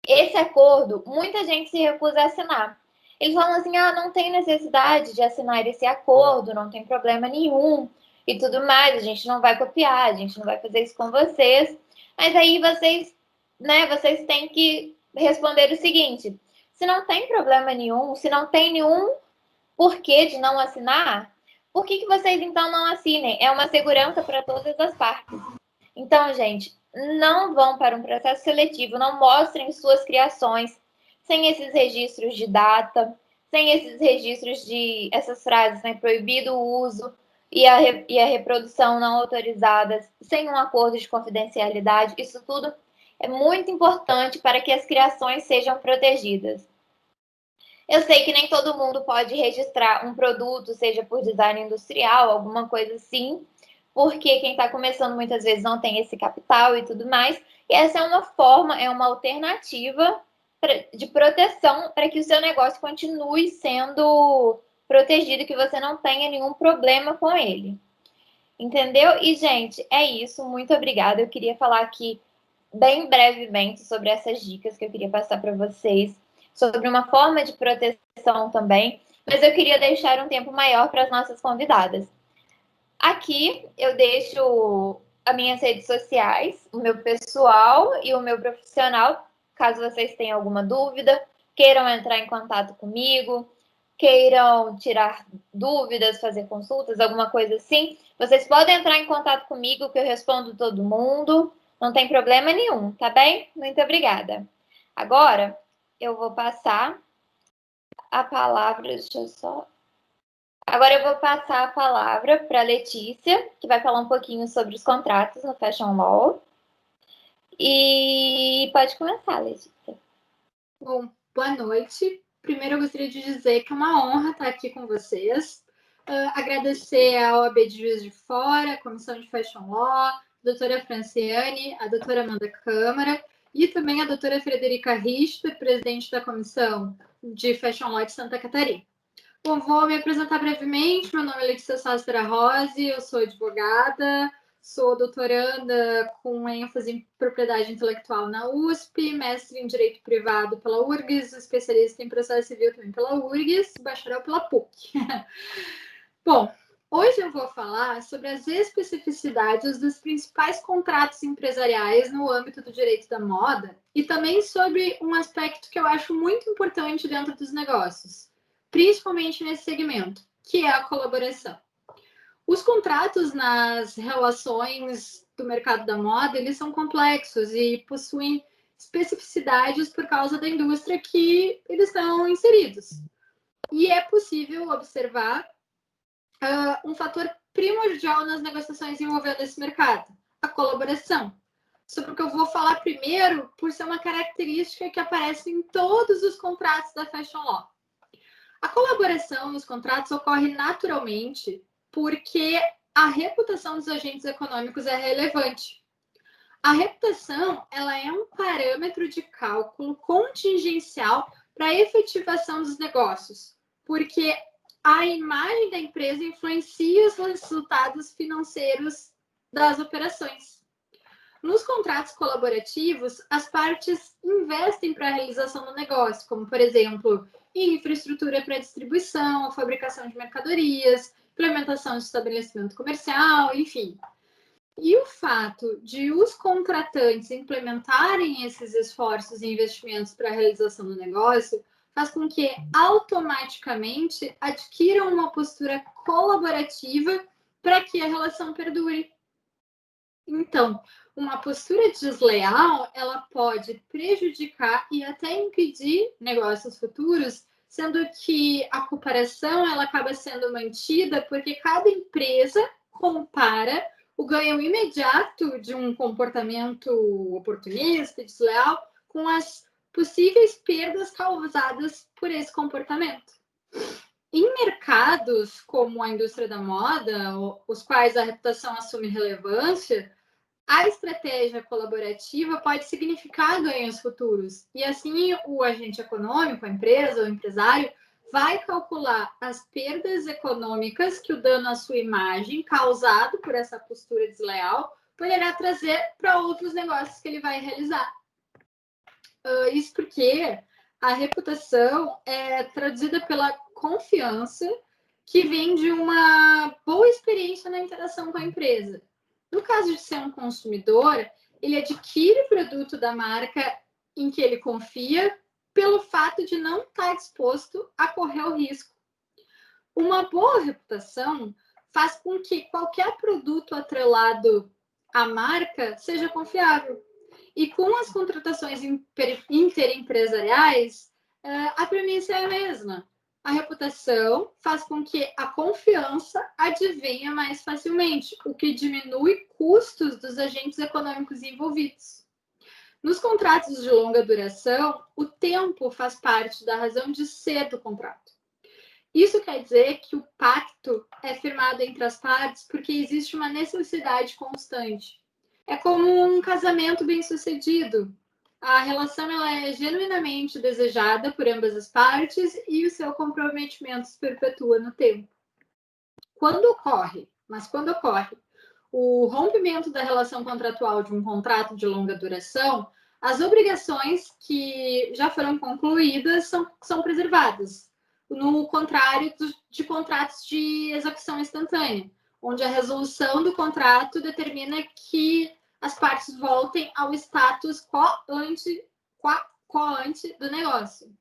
Esse acordo, muita gente se recusa a assinar. Eles falam assim, não tem necessidade de assinar esse acordo, não tem problema nenhum e tudo mais, a gente não vai copiar, a gente não vai fazer isso com vocês. Mas aí vocês têm que responder o seguinte, se não tem problema nenhum, se não tem nenhum porquê de não assinar, por que vocês então não assinem? É uma segurança para todas as partes. Então, gente, não vão para um processo seletivo, não mostrem suas criações sem esses registros de data, sem esses registros de essas frases, né? Proibido o uso e a reprodução não autorizadas, sem um acordo de confidencialidade. Isso tudo é muito importante para que as criações sejam protegidas. Eu sei que nem todo mundo pode registrar um produto, seja por design industrial, alguma coisa assim, porque quem está começando muitas vezes não tem esse capital e tudo mais. E essa é uma forma, é uma alternativa de proteção para que o seu negócio continue sendo protegido, que você não tenha nenhum problema com ele. Entendeu? E, gente, é isso. Muito obrigada. Eu queria falar aqui bem brevemente sobre essas dicas que eu queria passar para vocês, sobre uma forma de proteção também, mas eu queria deixar um tempo maior para as nossas convidadas. Aqui eu deixo as minhas redes sociais, o meu pessoal e o meu profissional, caso vocês tenham alguma dúvida, queiram entrar em contato comigo, queiram tirar dúvidas, fazer consultas, alguma coisa assim, vocês podem entrar em contato comigo que eu respondo todo mundo, não tem problema nenhum, tá bem? Muito obrigada. Agora eu vou passar a palavra, deixa eu só. Agora eu vou passar a palavra para a Letícia, que vai falar um pouquinho sobre os contratos no Fashion Law. E pode começar, Letícia. Bom, boa noite. Primeiro eu gostaria de dizer que é uma honra estar aqui com vocês. Agradecer à OAB de Juiz de Fora, a Comissão de Fashion Law, a doutora Franciane, a doutora Amanda Câmara e também a doutora Frederica Richter, presidente da Comissão de Fashion Law de Santa Catarina. Bom, vou me apresentar brevemente. Meu nome é Letícia Sástera Rose, eu sou advogada, sou doutoranda com ênfase em propriedade intelectual na USP, mestre em Direito Privado pela URGS, especialista em processo civil também pela URGS, bacharel pela PUC. Bom, hoje eu vou falar sobre as especificidades dos principais contratos empresariais no âmbito do direito da moda e também sobre um aspecto que eu acho muito importante dentro dos negócios, principalmente nesse segmento, que é a colaboração. Os contratos nas relações do mercado da moda, eles são complexos e possuem especificidades por causa da indústria que eles estão inseridos. E é possível observar um fator primordial nas negociações envolvendo esse mercado, a colaboração. Sobre o que eu vou falar primeiro, por ser uma característica que aparece em todos os contratos da Fashion Law. A colaboração nos contratos ocorre naturalmente porque a reputação dos agentes econômicos é relevante. A reputação, ela é um parâmetro de cálculo contingencial para a efetivação dos negócios, porque a imagem da empresa influencia os resultados financeiros das operações. Nos contratos colaborativos, as partes investem para a realização do negócio, como, por exemplo, em infraestrutura para distribuição, fabricação de mercadorias, implementação de estabelecimento comercial, enfim. E o fato de os contratantes implementarem esses esforços e investimentos para a realização do negócio faz com que automaticamente adquiram uma postura colaborativa para que a relação perdure. Então, uma postura desleal, ela pode prejudicar e até impedir negócios futuros, sendo que a comparação ela acaba sendo mantida porque cada empresa compara o ganho imediato de um comportamento oportunista, desleal, com as possíveis perdas causadas por esse comportamento. Em mercados como a indústria da moda, os quais a reputação assume relevância, a estratégia colaborativa pode significar ganhos futuros. E assim, o agente econômico, a empresa, o empresário, vai calcular as perdas econômicas que o dano à sua imagem causado por essa postura desleal poderá trazer para outros negócios que ele vai realizar. Isso porque a reputação é traduzida pela confiança que vem de uma boa experiência na interação com a empresa. No caso de ser um consumidor, ele adquire o produto da marca em que ele confia pelo fato de não estar disposto a correr o risco. Uma boa reputação faz com que qualquer produto atrelado à marca seja confiável. E com as contratações interempresariais, a premissa é a mesma. A reputação faz com que a confiança advenha mais facilmente, o que diminui custos dos agentes econômicos envolvidos. Nos contratos de longa duração, o tempo faz parte da razão de ser do contrato. Isso quer dizer que o pacto é firmado entre as partes porque existe uma necessidade constante. É como um casamento bem-sucedido. A relação ela é genuinamente desejada por ambas as partes e o seu comprometimento se perpetua no tempo. Quando ocorre o rompimento da relação contratual de um contrato de longa duração, as obrigações que já foram concluídas são preservadas, no contrário de contratos de execução instantânea, onde a resolução do contrato determina que as partes voltem ao status quo ante do negócio.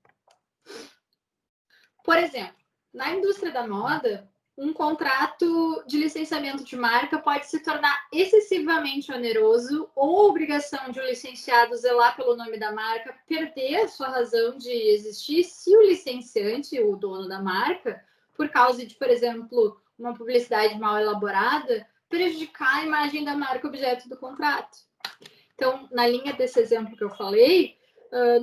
Por exemplo, na indústria da moda, um contrato de licenciamento de marca pode se tornar excessivamente oneroso ou a obrigação de um licenciado zelar pelo nome da marca perder a sua razão de existir se o licenciante, o dono da marca, por causa de, por exemplo, uma publicidade mal elaborada, prejudicar a imagem da marca objeto do contrato. Então, na linha desse exemplo que eu falei,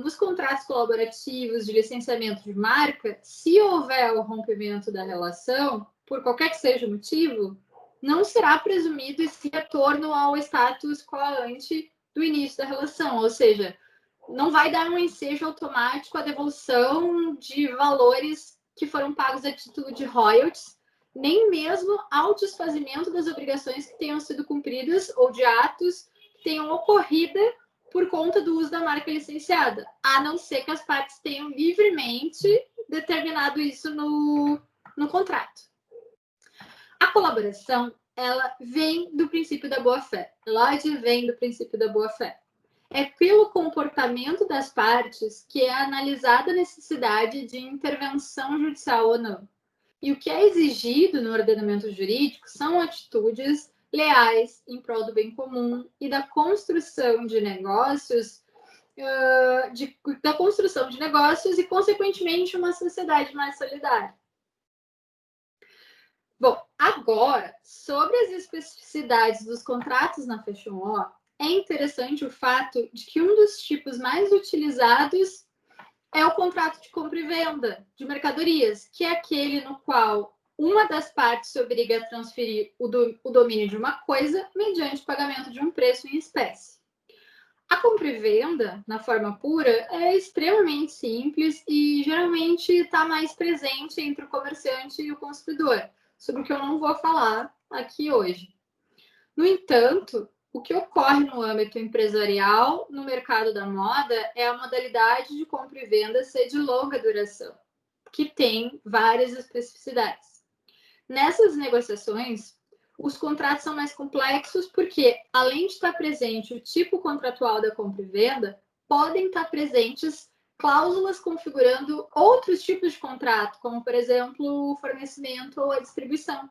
nos contratos colaborativos de licenciamento de marca, se houver o rompimento da relação, por qualquer que seja o motivo, não será presumido esse retorno ao status quo ante do início da relação, ou seja, não vai dar um ensejo automático à devolução de valores que foram pagos a título de royalties, nem mesmo ao desfazimento das obrigações que tenham sido cumpridas ou de atos que tenham ocorrido por conta do uso da marca licenciada, a não ser que as partes tenham livremente determinado isso no contrato. A colaboração, ela vem do princípio da boa-fé. Ela advém do princípio da boa-fé. É pelo comportamento das partes que é analisada a necessidade de intervenção judicial ou não. E o que é exigido no ordenamento jurídico são atitudes leais em prol do bem comum e da construção de negócios, e, consequentemente, uma sociedade mais solidária. Bom, agora, sobre as especificidades dos contratos na Fashion Law, é interessante o fato de que um dos tipos mais utilizados é o contrato de compra e venda de mercadorias, que é aquele no qual uma das partes se obriga a transferir o domínio de uma coisa mediante o pagamento de um preço em espécie. A compra e venda, na forma pura, é extremamente simples e geralmente está mais presente entre o comerciante e o consumidor, sobre o que eu não vou falar aqui hoje. No entanto, o que ocorre no âmbito empresarial, no mercado da moda, é a modalidade de compra e venda ser de longa duração, que tem várias especificidades. Nessas negociações, os contratos são mais complexos porque, além de estar presente o tipo contratual da compra e venda, podem estar presentes cláusulas configurando outros tipos de contrato, como, por exemplo, o fornecimento ou a distribuição.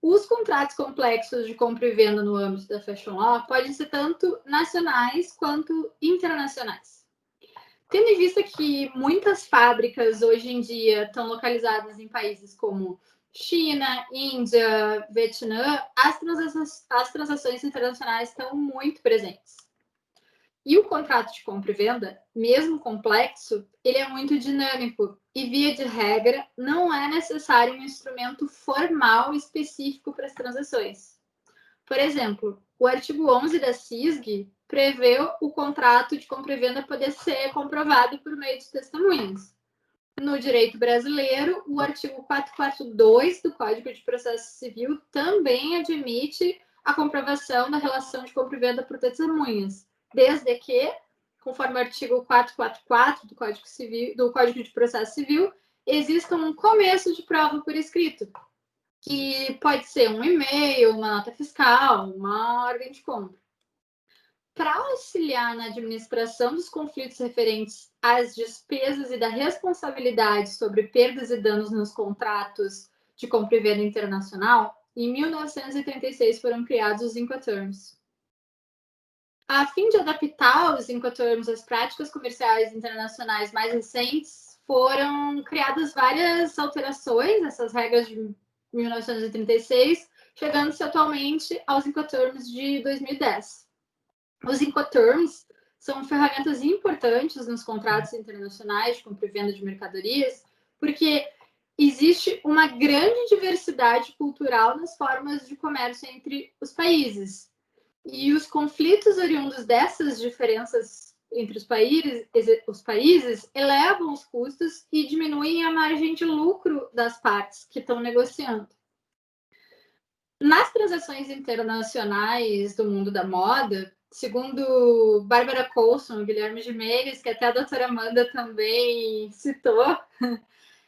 Os contratos complexos de compra e venda no âmbito da Fashion Law podem ser tanto nacionais quanto internacionais. Tendo em vista que muitas fábricas hoje em dia estão localizadas em países como China, Índia, Vietnã, as transações internacionais estão muito presentes. E o contrato de compra e venda, mesmo complexo, ele é muito dinâmico e, via de regra, não é necessário um instrumento formal específico para as transações. Por exemplo, o artigo 11 da CISG prevê o contrato de compra e venda poder ser comprovado por meio de testemunhas. No direito brasileiro, o artigo 442 do Código de Processo Civil também admite a comprovação da relação de compra e venda por testemunhas, desde que, conforme o artigo 444 do Código de Processo Civil, exista um começo de prova por escrito, que pode ser um e-mail, uma nota fiscal, uma ordem de compra. Para auxiliar na administração dos conflitos referentes às despesas e da responsabilidade sobre perdas e danos nos contratos de compra e venda internacional, em 1936 foram criados os Incoterms. A fim de adaptar os Incoterms às práticas comerciais internacionais mais recentes, foram criadas várias alterações nessas regras de 1936, chegando-se atualmente aos Incoterms de 2010. Os Incoterms são ferramentas importantes nos contratos internacionais de compra e venda de mercadorias, porque existe uma grande diversidade cultural nas formas de comércio entre os países. E os conflitos oriundos dessas diferenças entre os países elevam os custos e diminuem a margem de lucro das partes que estão negociando. Nas transações internacionais do mundo da moda, segundo Bárbara Coulson e Guilherme Gimenez, que até a doutora Amanda também citou,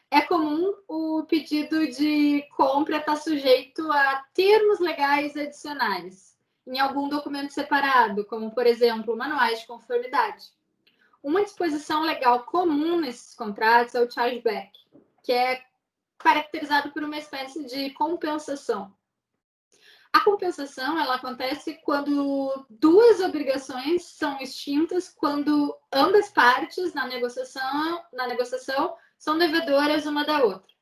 é comum o pedido de compra estar sujeito a termos legais adicionais em algum documento separado, como, por exemplo, manuais de conformidade. Uma disposição legal comum nesses contratos é o chargeback, que é caracterizado por uma espécie de compensação. A compensação ela acontece quando duas obrigações são extintas, quando ambas partes na negociação são devedoras uma da outra.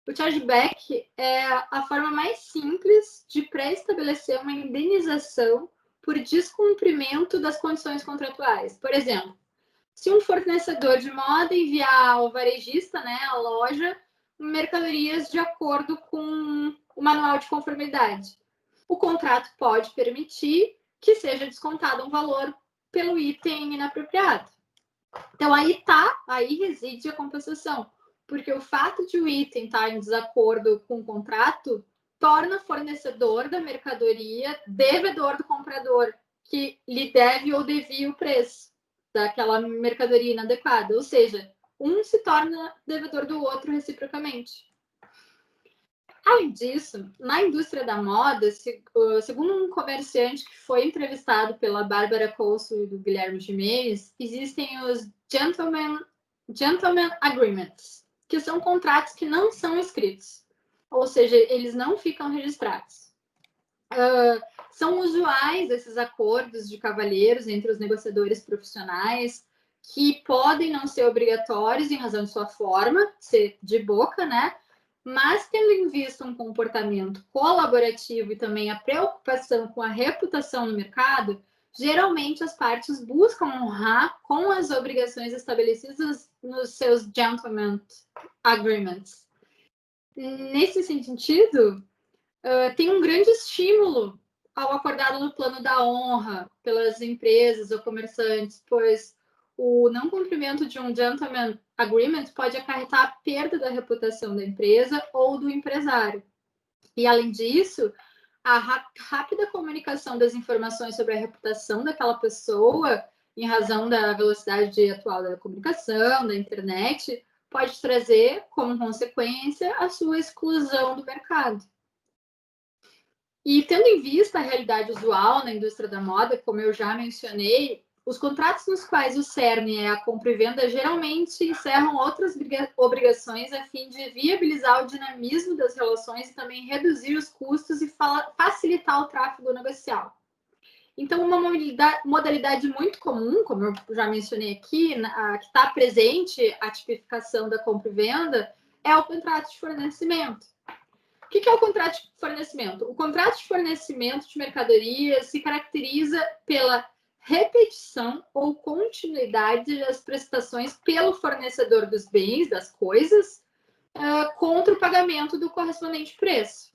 O chargeback é a forma mais simples de pré-estabelecer uma indenização por descumprimento das condições contratuais. Por exemplo, se um fornecedor de moda enviar ao varejista, à loja, mercadorias de acordo com o manual de conformidade, o contrato pode permitir que seja descontado um valor pelo item inapropriado. Então, aí reside a compensação, porque o fato de o item estar em desacordo com o contrato torna o fornecedor da mercadoria devedor do comprador, que lhe deve ou devia o preço daquela mercadoria inadequada. Ou seja, um se torna devedor do outro reciprocamente. Além disso, na indústria da moda, segundo um comerciante que foi entrevistado pela Bárbara Coulson e do Guilherme Gimenez, existem os Gentleman Agreements, que são contratos que não são escritos, ou seja, eles não ficam registrados. São usuais esses acordos de cavalheiros entre os negociadores profissionais, que podem não ser obrigatórios em razão de sua forma, ser de boca, mas tendo em vista um comportamento colaborativo e também a preocupação com a reputação no mercado, geralmente as partes buscam honrar com as obrigações estabelecidas nos seus Gentleman Agreements. Nesse sentido, tem um grande estímulo ao acordado no plano da honra pelas empresas ou comerciantes, pois o não cumprimento de um Gentleman Agreement pode acarretar a perda da reputação da empresa ou do empresário. E, além disso, a rápida comunicação das informações sobre a reputação daquela pessoa, em razão da velocidade atual da comunicação, da internet, pode trazer, como consequência, a sua exclusão do mercado. E, tendo em vista a realidade usual na indústria da moda, como eu já mencionei, Os contratos nos quais o cerne é a compra e venda geralmente encerram outras obrigações a fim de viabilizar o dinamismo das relações e também reduzir os custos e facilitar o tráfego negocial. Então, uma modalidade muito comum, como eu já mencionei aqui, que está presente a tipificação da compra e venda, é o contrato de fornecimento. O que é o contrato de fornecimento? O contrato de fornecimento de mercadorias se caracteriza pela repetição ou continuidade das prestações pelo fornecedor dos bens, das coisas, contra o pagamento do correspondente preço.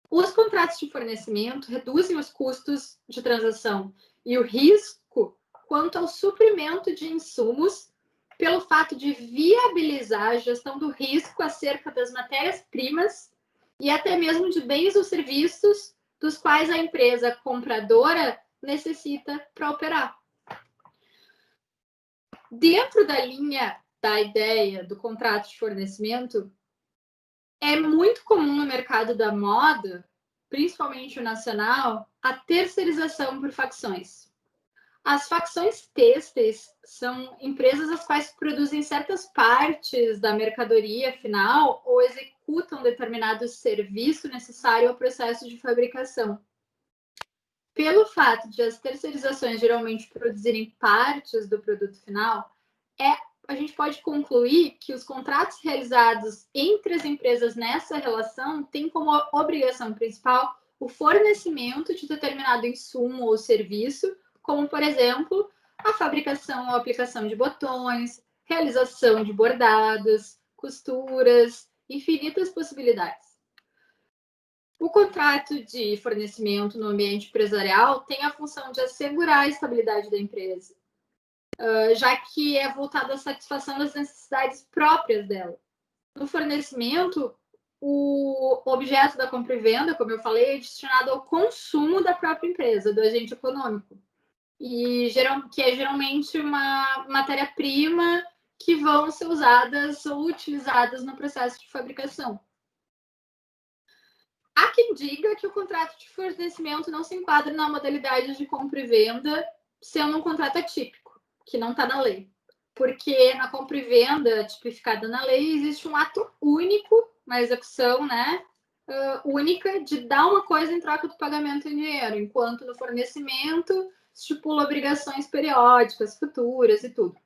Os contratos de fornecimento reduzem os custos de transação e o risco quanto ao suprimento de insumos pelo fato de viabilizar a gestão do risco acerca das matérias-primas e até mesmo de bens ou serviços dos quais a empresa compradora necessita para operar. Dentro da linha da ideia do contrato de fornecimento, é muito comum no mercado da moda, principalmente o nacional, a terceirização por facções. As facções têxteis são empresas as quais produzem certas partes da mercadoria final ou executam determinado serviço necessário ao processo de fabricação. Pelo fato de as terceirizações geralmente produzirem partes do produto final, a gente pode concluir que os contratos realizados entre as empresas nessa relação têm como obrigação principal o fornecimento de determinado insumo ou serviço, como, por exemplo, a fabricação ou aplicação de botões, realização de bordados, costuras, infinitas possibilidades. O contrato de fornecimento no ambiente empresarial tem a função de assegurar a estabilidade da empresa, já que é voltado à satisfação das necessidades próprias dela. No fornecimento, o objeto da compra e venda, como eu falei, é destinado ao consumo da própria empresa, do agente econômico, e que é geralmente uma matéria-prima que vão ser usadas ou utilizadas no processo de fabricação. Há quem diga que o contrato de fornecimento não se enquadra na modalidade de compra e venda, sendo um contrato atípico, que não está na lei. Porque na compra e venda tipificada na lei, existe um ato único, uma execução, única de dar uma coisa em troca do pagamento em dinheiro, enquanto no fornecimento estipula obrigações periódicas, futuras e tudo.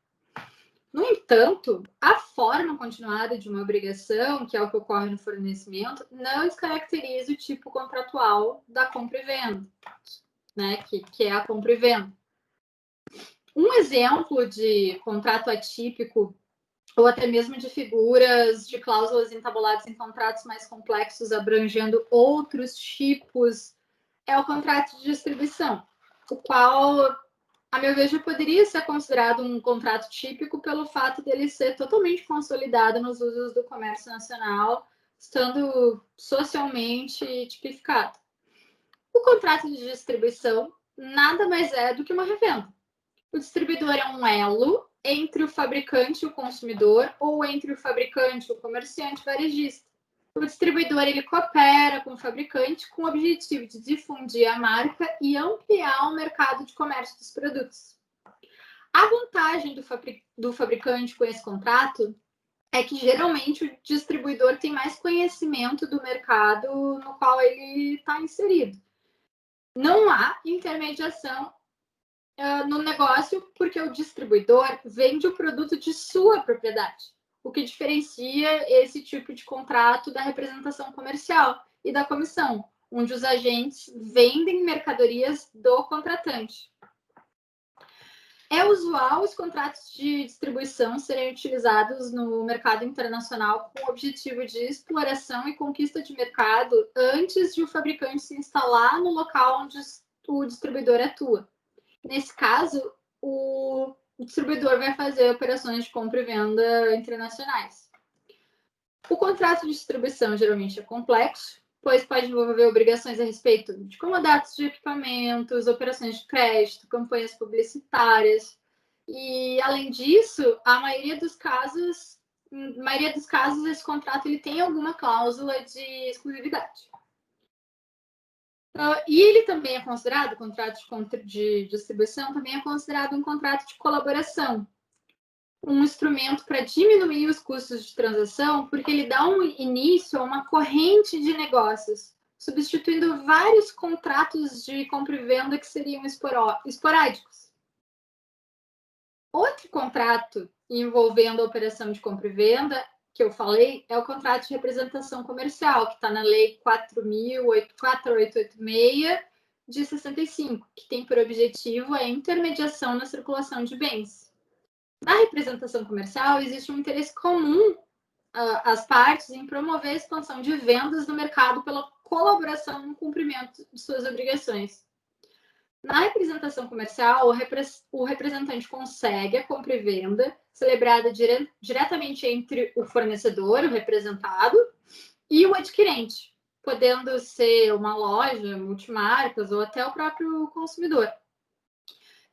No entanto, a forma continuada de uma obrigação, que é o que ocorre no fornecimento, não descaracteriza o tipo contratual da compra e venda, que é a compra e venda. Um exemplo de contrato atípico, ou até mesmo de figuras de cláusulas entabuladas em contratos mais complexos, abrangendo outros tipos, é o contrato de distribuição, o qual, a meu ver, já poderia ser considerado um contrato típico pelo fato dele ser totalmente consolidado nos usos do comércio nacional, estando socialmente tipificado. O contrato de distribuição nada mais é do que uma revenda. O distribuidor é um elo entre o fabricante e o consumidor, ou entre o fabricante e o comerciante varejista. O distribuidor ele coopera com o fabricante com o objetivo de difundir a marca e ampliar o mercado de comércio dos produtos. A vantagem do fabricante com esse contrato é que geralmente o distribuidor tem mais conhecimento do mercado no qual ele está inserido. Não há intermediação no negócio porque o distribuidor vende o produto de sua propriedade, o que diferencia esse tipo de contrato da representação comercial e da comissão, onde os agentes vendem mercadorias do contratante. É usual os contratos de distribuição serem utilizados no mercado internacional com o objetivo de exploração e conquista de mercado antes de o fabricante se instalar no local onde o distribuidor atua. Nesse caso, o distribuidor vai fazer operações de compra e venda internacionais. O contrato de distribuição geralmente é complexo, pois pode envolver obrigações a respeito de comodatos de equipamentos, operações de crédito, campanhas publicitárias. E, além disso, a maioria dos casos, esse contrato ele tem alguma cláusula de exclusividade. E ele também é considerado, o contrato de distribuição também é considerado um contrato de colaboração, um instrumento para diminuir os custos de transação, porque ele dá um início a uma corrente de negócios, substituindo vários contratos de compra e venda que seriam esporádicos. Outro contrato envolvendo a operação de compra e venda que eu falei é o contrato de representação comercial, que está na Lei 4.886 de 65, que tem por objetivo a intermediação na circulação de bens. Na representação comercial, existe um interesse comum às partes em promover a expansão de vendas no mercado pela colaboração no cumprimento de suas obrigações. Na representação comercial, o representante consegue a compra e venda celebrada diretamente entre o fornecedor, o representado, e o adquirente, podendo ser uma loja, multimarcas ou até o próprio consumidor.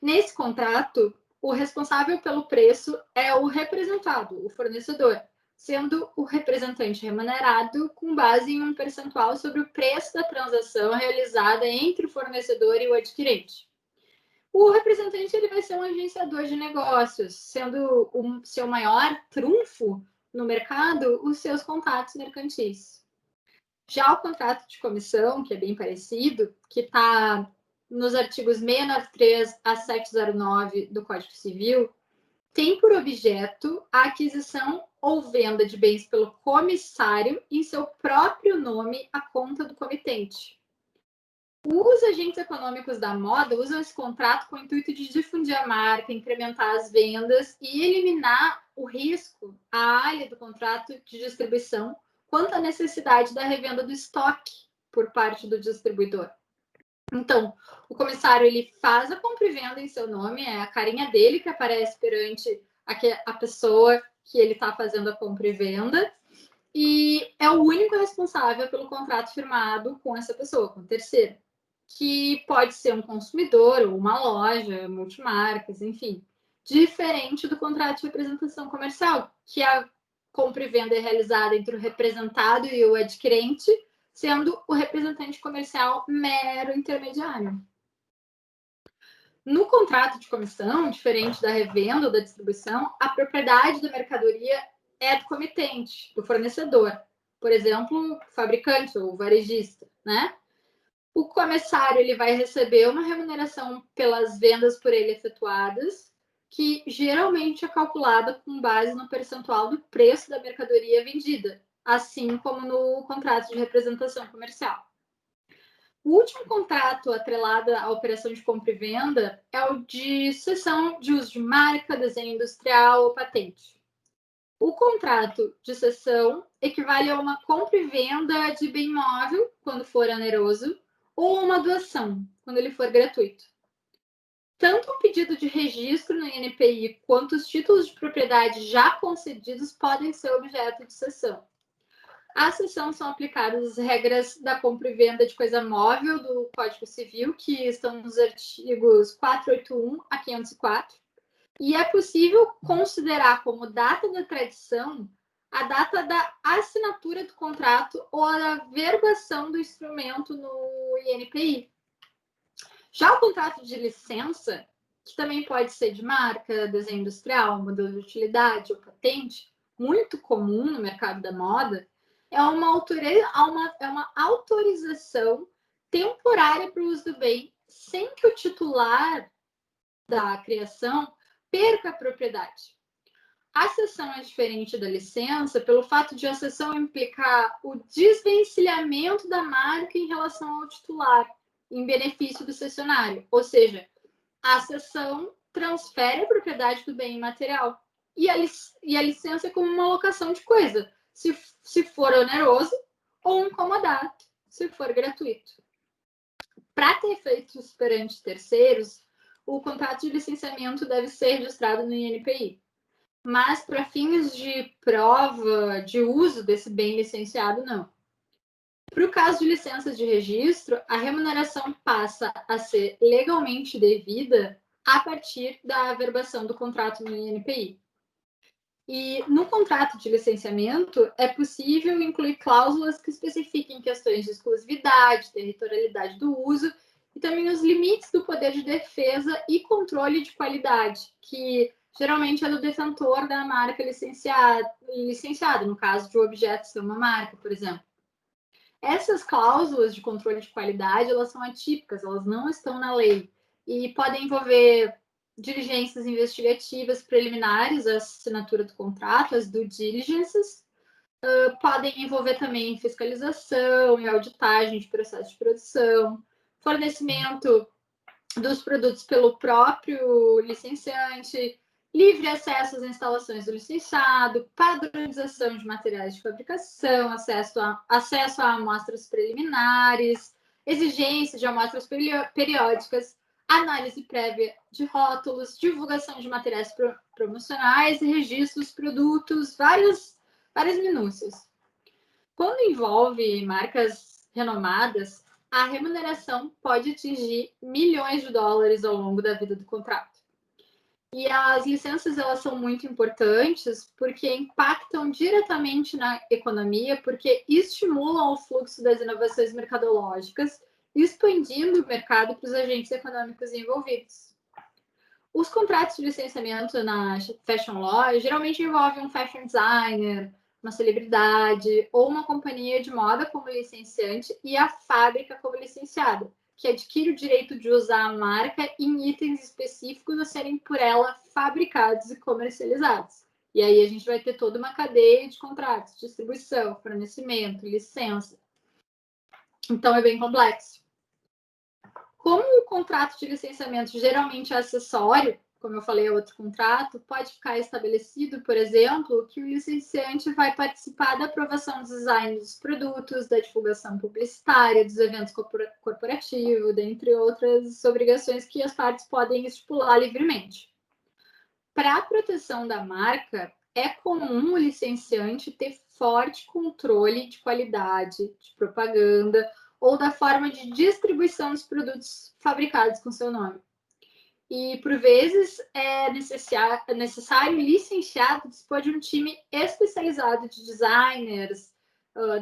Nesse contrato, o responsável pelo preço é o representado, o fornecedor, sendo o representante remunerado com base em um percentual sobre o preço da transação realizada entre o fornecedor e o adquirente. O representante ele vai ser um agenciador de negócios, sendo o seu maior trunfo no mercado os seus contatos mercantis. Já o contrato de comissão, que é bem parecido, que está nos artigos 693 a 709 do Código Civil, tem por objeto a aquisição ou venda de bens pelo comissário em seu próprio nome à conta do comitente. Os agentes econômicos da moda usam esse contrato com o intuito de difundir a marca, incrementar as vendas e eliminar o risco, a alha do contrato de distribuição, quanto à necessidade da revenda do estoque por parte do distribuidor. Então, o comissário ele faz a compra e venda em seu nome, é a carinha dele que aparece perante a pessoa que ele está fazendo a compra e venda, e é o único responsável pelo contrato firmado com essa pessoa, com o terceiro, que pode ser um consumidor ou uma loja, multimarcas, enfim, diferente do contrato de representação comercial, que a compra e venda é realizada entre o representado e o adquirente, sendo o representante comercial mero intermediário. No contrato de comissão, diferente da revenda ou da distribuição, a propriedade da mercadoria é do comitente, do fornecedor, por exemplo, fabricante ou varejista, né? O comissário ele vai receber uma remuneração pelas vendas por ele efetuadas, que geralmente é calculada com base no percentual do preço da mercadoria vendida, assim como no contrato de representação comercial. O último contrato atrelado à operação de compra e venda é o de cessão de uso de marca, desenho industrial ou patente. O contrato de cessão equivale a uma compra e venda de bem móvel, quando for oneroso, ou uma doação, quando ele for gratuito. Tanto o pedido de registro no INPI quanto os títulos de propriedade já concedidos podem ser objeto de cessão. À cessão são aplicadas as regras da compra e venda de coisa móvel do Código Civil, que estão nos artigos 481 a 504, e é possível considerar como data da tradição a data da assinatura do contrato ou a verbação do instrumento no INPI. Já o contrato de licença, que também pode ser de marca, desenho industrial, modelo de utilidade ou patente, muito comum no mercado da moda, é uma autorização temporária para o uso do bem, sem que o titular da criação perca a propriedade. A cessão é diferente da licença pelo fato de a cessão implicar o desvencilhamento da marca em relação ao titular, em benefício do cessionário. Ou seja, a cessão transfere a propriedade do bem imaterial e a licença é como uma locação de coisa, se for oneroso, ou um comodato, se for gratuito. Para ter efeitos perante terceiros, o contrato de licenciamento deve ser registrado no INPI. Mas para fins de prova de uso desse bem licenciado, não. Para o caso de licenças de registro, a remuneração passa a ser legalmente devida a partir da averbação do contrato no INPI. E no contrato de licenciamento é possível incluir cláusulas que especifiquem questões de exclusividade, territorialidade do uso e também os limites do poder de defesa e controle de qualidade, que geralmente é do detentor da marca licenciada, no caso de o objeto ser uma marca, por exemplo. Essas cláusulas de controle de qualidade, elas são atípicas, elas não estão na lei e podem envolver diligências investigativas preliminares à assinatura do contrato, as due diligences, podem envolver também fiscalização e auditagem de processo de produção, fornecimento dos produtos pelo próprio licenciante, livre acesso às instalações do licenciado, padronização de materiais de fabricação, acesso a amostras preliminares, exigência de amostras periódicas, análise prévia de rótulos, divulgação de materiais promocionais e registros, produtos, várias minúcias. Quando envolve marcas renomadas, a remuneração pode atingir milhões de dólares ao longo da vida do contrato. E as licenças, elas são muito importantes porque impactam diretamente na economia, porque estimulam o fluxo das inovações mercadológicas, expandindo o mercado para os agentes econômicos envolvidos. Os contratos de licenciamento na Fashion Law geralmente envolvem um fashion designer, uma celebridade ou uma companhia de moda como licenciante e a fábrica como licenciada, que adquire o direito de usar a marca em itens específicos a serem por ela fabricados e comercializados. E aí a gente vai ter toda uma cadeia de contratos, distribuição, fornecimento, licença. Então é bem complexo. Como o contrato de licenciamento geralmente é acessório, como eu falei, é outro contrato, pode ficar estabelecido, por exemplo, que o licenciante vai participar da aprovação dos designs dos produtos, da divulgação publicitária, dos eventos corporativos, dentre outras obrigações que as partes podem estipular livremente. Para a proteção da marca, é comum o licenciante ter forte controle de qualidade, de propaganda, ou da forma de distribuição dos produtos fabricados com seu nome. E, por vezes, é necessário licenciado dispor de um time especializado de designers,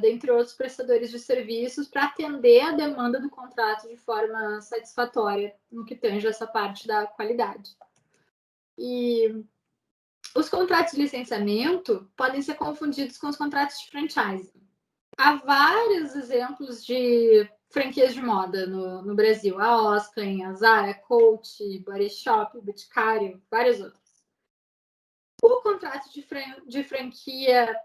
dentre outros prestadores de serviços, para atender a demanda do contrato de forma satisfatória, no que tange essa parte da qualidade. E os contratos de licenciamento podem ser confundidos com os contratos de franchise. Há vários exemplos de franquias de moda no Brasil. A Oscar, a Zara, Coach, Body Shop, Boticário, várias outras. O contrato de franquia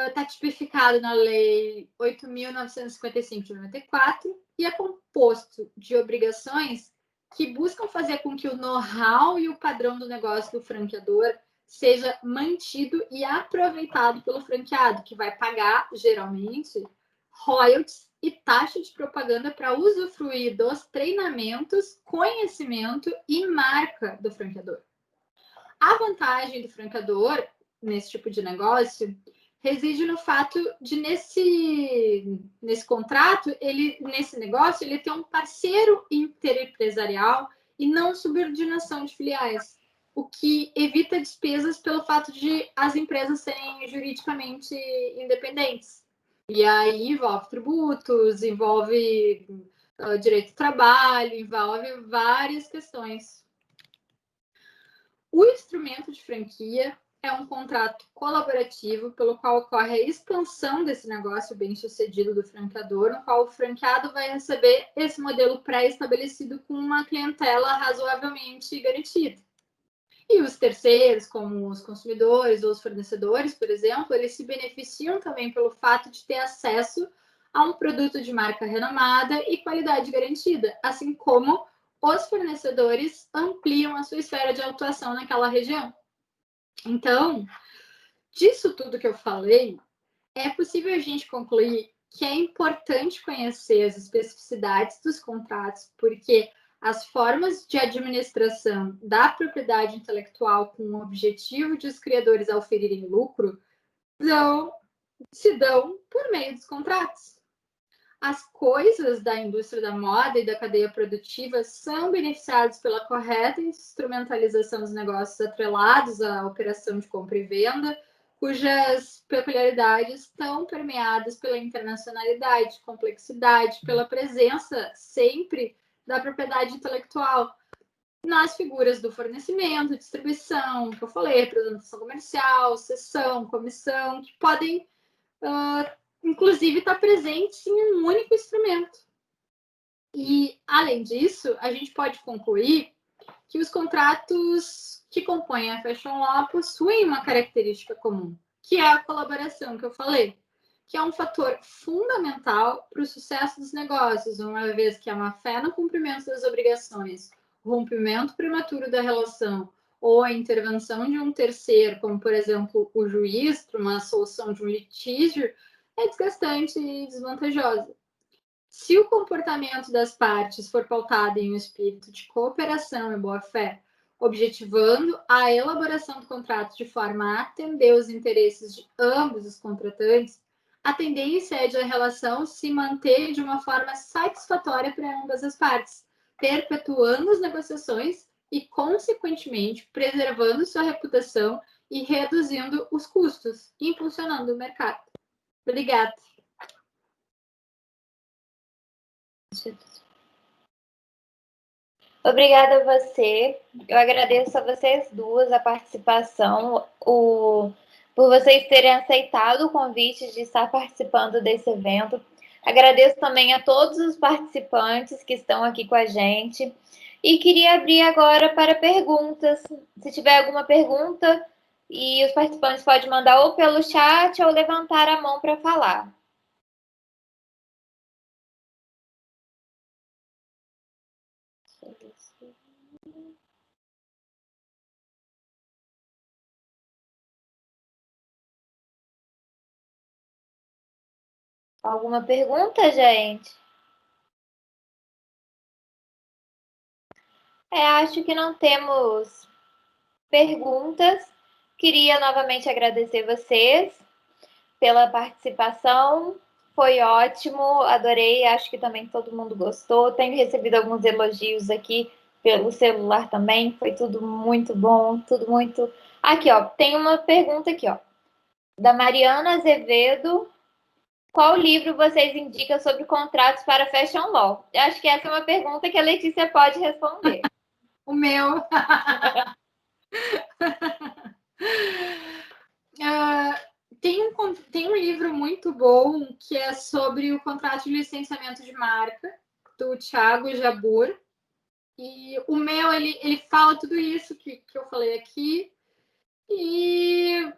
está tipificado na Lei 8.955 de 94 e é composto de obrigações que buscam fazer com que o know-how e o padrão do negócio do franqueador seja mantido e aproveitado pelo franqueado, que vai pagar, geralmente, royalties e taxa de propaganda para usufruir dos treinamentos, conhecimento e marca do franqueador. A vantagem do franqueador nesse tipo de negócio reside no fato de, nesse contrato, nesse negócio, ele ter um parceiro interempresarial e não subordinação de filiais, o que evita despesas pelo fato de as empresas serem juridicamente independentes. E aí envolve tributos, envolve direito do trabalho, envolve várias questões. O instrumento de franquia é um contrato colaborativo pelo qual ocorre a expansão desse negócio bem-sucedido do franqueador, no qual o franqueado vai receber esse modelo pré-estabelecido com uma clientela razoavelmente garantida. E os terceiros, como os consumidores ou os fornecedores, por exemplo, eles se beneficiam também pelo fato de ter acesso a um produto de marca renomada e qualidade garantida, assim como os fornecedores ampliam a sua esfera de atuação naquela região. Então, disso tudo que eu falei, é possível a gente concluir que é importante conhecer as especificidades dos contratos, porque as formas de administração da propriedade intelectual com o objetivo de os criadores auferirem lucro se dão por meio dos contratos. as coisas da indústria da moda e da cadeia produtiva são beneficiadas pela correta instrumentalização dos negócios atrelados à operação de compra e venda, cujas peculiaridades estão permeadas pela internacionalidade, complexidade, pela presença sempre da propriedade intelectual nas figuras do fornecimento, distribuição, que eu falei, representação comercial, cessão, comissão, que podem inclusive está presente em um único instrumento. E, além disso, a gente pode concluir que os contratos que compõem a Fashion Law possuem uma característica comum, que é a colaboração que eu falei, que é um fator fundamental para o sucesso dos negócios, uma vez que a má-fé no cumprimento das obrigações, o rompimento prematuro da relação ou a intervenção de um terceiro, como, por exemplo, o juiz, para uma solução de um litígio, é desgastante e desvantajosa. Se o comportamento das partes for pautado em um espírito de cooperação e boa-fé, objetivando a elaboração do contrato de forma a atender os interesses de ambos os contratantes, a tendência é de a relação se manter de uma forma satisfatória para ambas as partes, perpetuando as negociações e, consequentemente, preservando sua reputação e reduzindo os custos, impulsionando o mercado. Obrigada. Obrigada a você. Eu agradeço a vocês duas a participação, por vocês terem aceitado o convite de estar participando desse evento. Agradeço também a todos os participantes que estão aqui com a gente. E queria abrir agora para perguntas. Se tiver alguma pergunta, e os participantes podem mandar ou pelo chat ou levantar a mão para falar. Alguma pergunta, gente? Acho que não temos perguntas. Queria novamente agradecer vocês pela participação. Foi ótimo, adorei. Acho que também todo mundo gostou. Tenho recebido alguns elogios aqui pelo celular também. Foi tudo muito bom, tudo muito. Aqui, ó, tem uma pergunta aqui, ó, da Mariana Azevedo. Qual livro vocês indicam sobre contratos para Fashion Law? Eu acho que essa é uma pergunta que a Letícia pode responder. O meu. Tem um livro muito bom que é sobre o contrato de licenciamento de marca, do Thiago Jabur. E o meu, ele fala tudo isso que eu falei aqui. E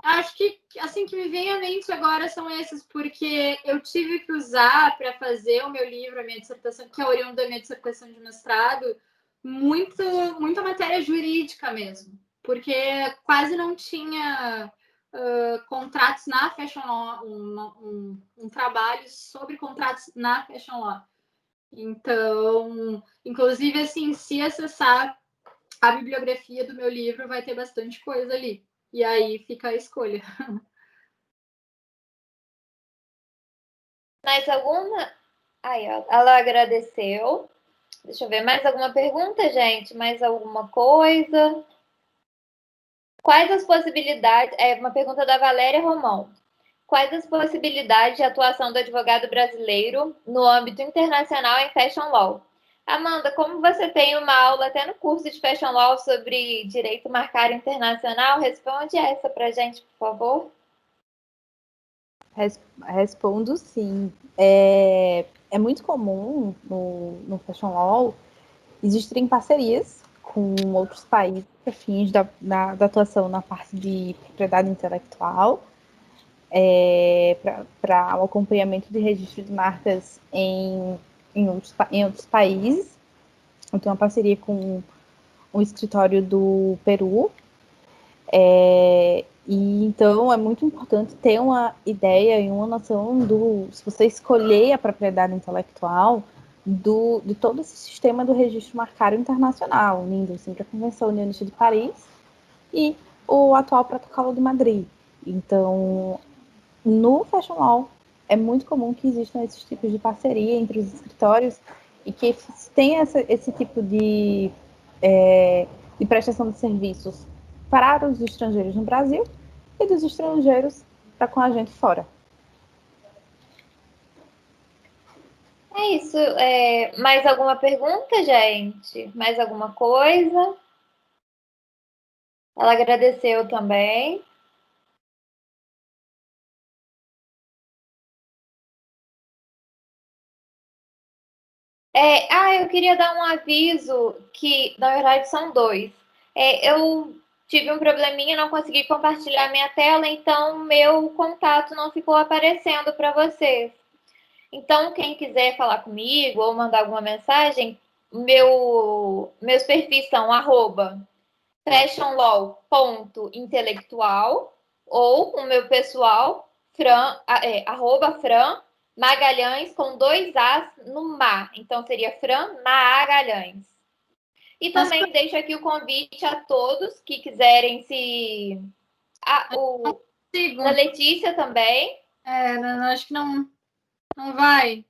acho que, assim, que me vem à mente agora são esses, porque eu tive que usar para fazer o meu livro, a minha dissertação, que é oriundo da minha dissertação de mestrado, muita matéria jurídica mesmo, porque quase não tinha contratos na Fashion Law, um trabalho sobre contratos na Fashion Law. Então, inclusive, assim, se acessar a bibliografia do meu livro, vai ter bastante coisa ali. E aí fica a escolha. Mais alguma? Aí, ó, ela agradeceu. Deixa eu ver, mais alguma pergunta, gente? Mais alguma coisa? Quais as possibilidades? É uma pergunta da Valéria Romão. Quais as possibilidades de atuação do advogado brasileiro no âmbito internacional em Fashion Law? Amanda, como você tem uma aula até no curso de Fashion Law sobre direito marcário internacional, responde essa para a gente, por favor. Respondo sim. É muito comum no Fashion Law existirem parcerias com outros países para fins da atuação na parte de propriedade intelectual, para o acompanhamento de registro de marcas em outros países. Eu tenho uma parceria com um escritório do Peru, e então é muito importante ter uma ideia e uma noção se você escolher a propriedade intelectual, de todo esse sistema do registro marcário internacional, unindo sempre a Convenção Unionista de Paris e o atual Protocolo de Madrid. Então, no Fashion Law, é muito comum que existam esses tipos de parceria entre os escritórios e que tenha esse tipo de prestação de serviços para os estrangeiros no Brasil e dos estrangeiros para com a gente fora. É isso. Mais alguma pergunta, gente? Mais alguma coisa? Ela agradeceu também. Eu queria dar um aviso que, na verdade, são dois. Eu tive um probleminha, não consegui compartilhar minha tela, então meu contato não ficou aparecendo para vocês. Então, quem quiser falar comigo ou mandar alguma mensagem, meus perfis são @fashionlaw.intelectual ou o meu pessoal, @Fran Magalhães com 2 As no Ma. Então, seria Fran Magalhães. E também deixo aqui o convite a todos que quiserem se... da Letícia também. Acho que não vai.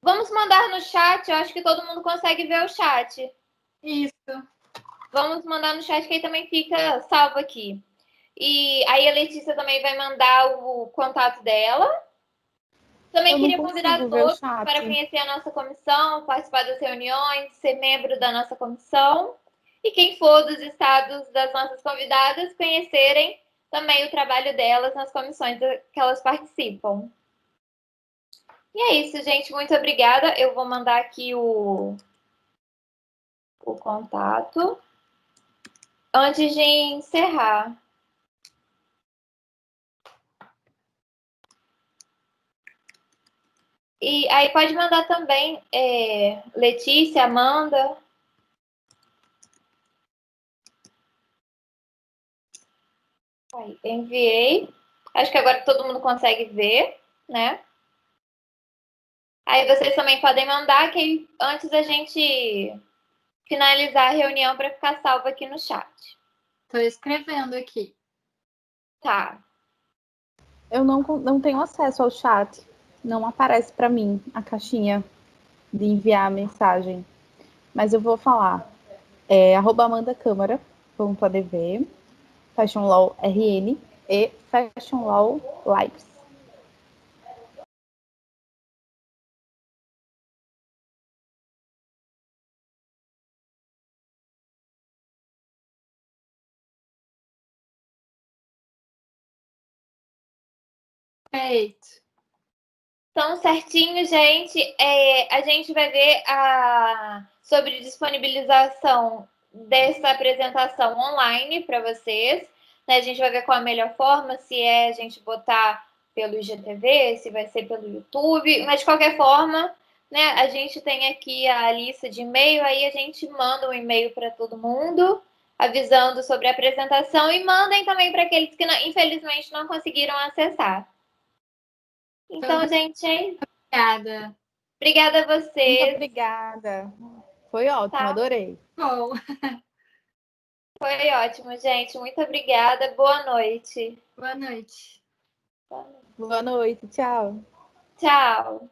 Vamos mandar no chat, eu acho que todo mundo consegue ver o chat. Isso. Vamos mandar no chat que aí também fica salvo aqui. E aí a Letícia também vai mandar o contato dela. Também queria convidar todos para conhecer a nossa comissão, participar das reuniões, ser membro da nossa comissão. E quem for dos estados das nossas convidadas, conhecerem também o trabalho delas nas comissões que elas participam. E é isso, gente. Muito obrigada. Eu vou mandar aqui o contato. Antes de encerrar. E aí pode mandar também, Letícia, Amanda. Aí, enviei. Acho que agora todo mundo consegue ver, né? Aí vocês também podem mandar, que antes a gente finalizar a reunião para ficar salvo aqui no chat. Estou escrevendo aqui. Tá. Eu não tenho acesso ao chat. Não aparece para mim a caixinha de enviar a mensagem. Mas eu vou falar. @amandacâmara.adv, Fashion Law RN e Fashion Law Lives. Perfeito. Então, certinho, gente. A gente vai ver sobre disponibilização dessa apresentação online para vocês. Né? A gente vai ver qual a melhor forma, se é a gente botar pelo IGTV, se vai ser pelo YouTube. Mas, de qualquer forma, né, a gente tem aqui a lista de e-mail, aí a gente manda um e-mail para todo mundo, avisando sobre a apresentação, e mandem também para aqueles que, infelizmente, não conseguiram acessar. Então, gente, obrigada. Obrigada a vocês. Muito obrigada. Foi ótimo, adorei. Bom. Foi ótimo, gente. Muito obrigada. Boa noite. Boa noite. Boa noite, tchau. Tchau.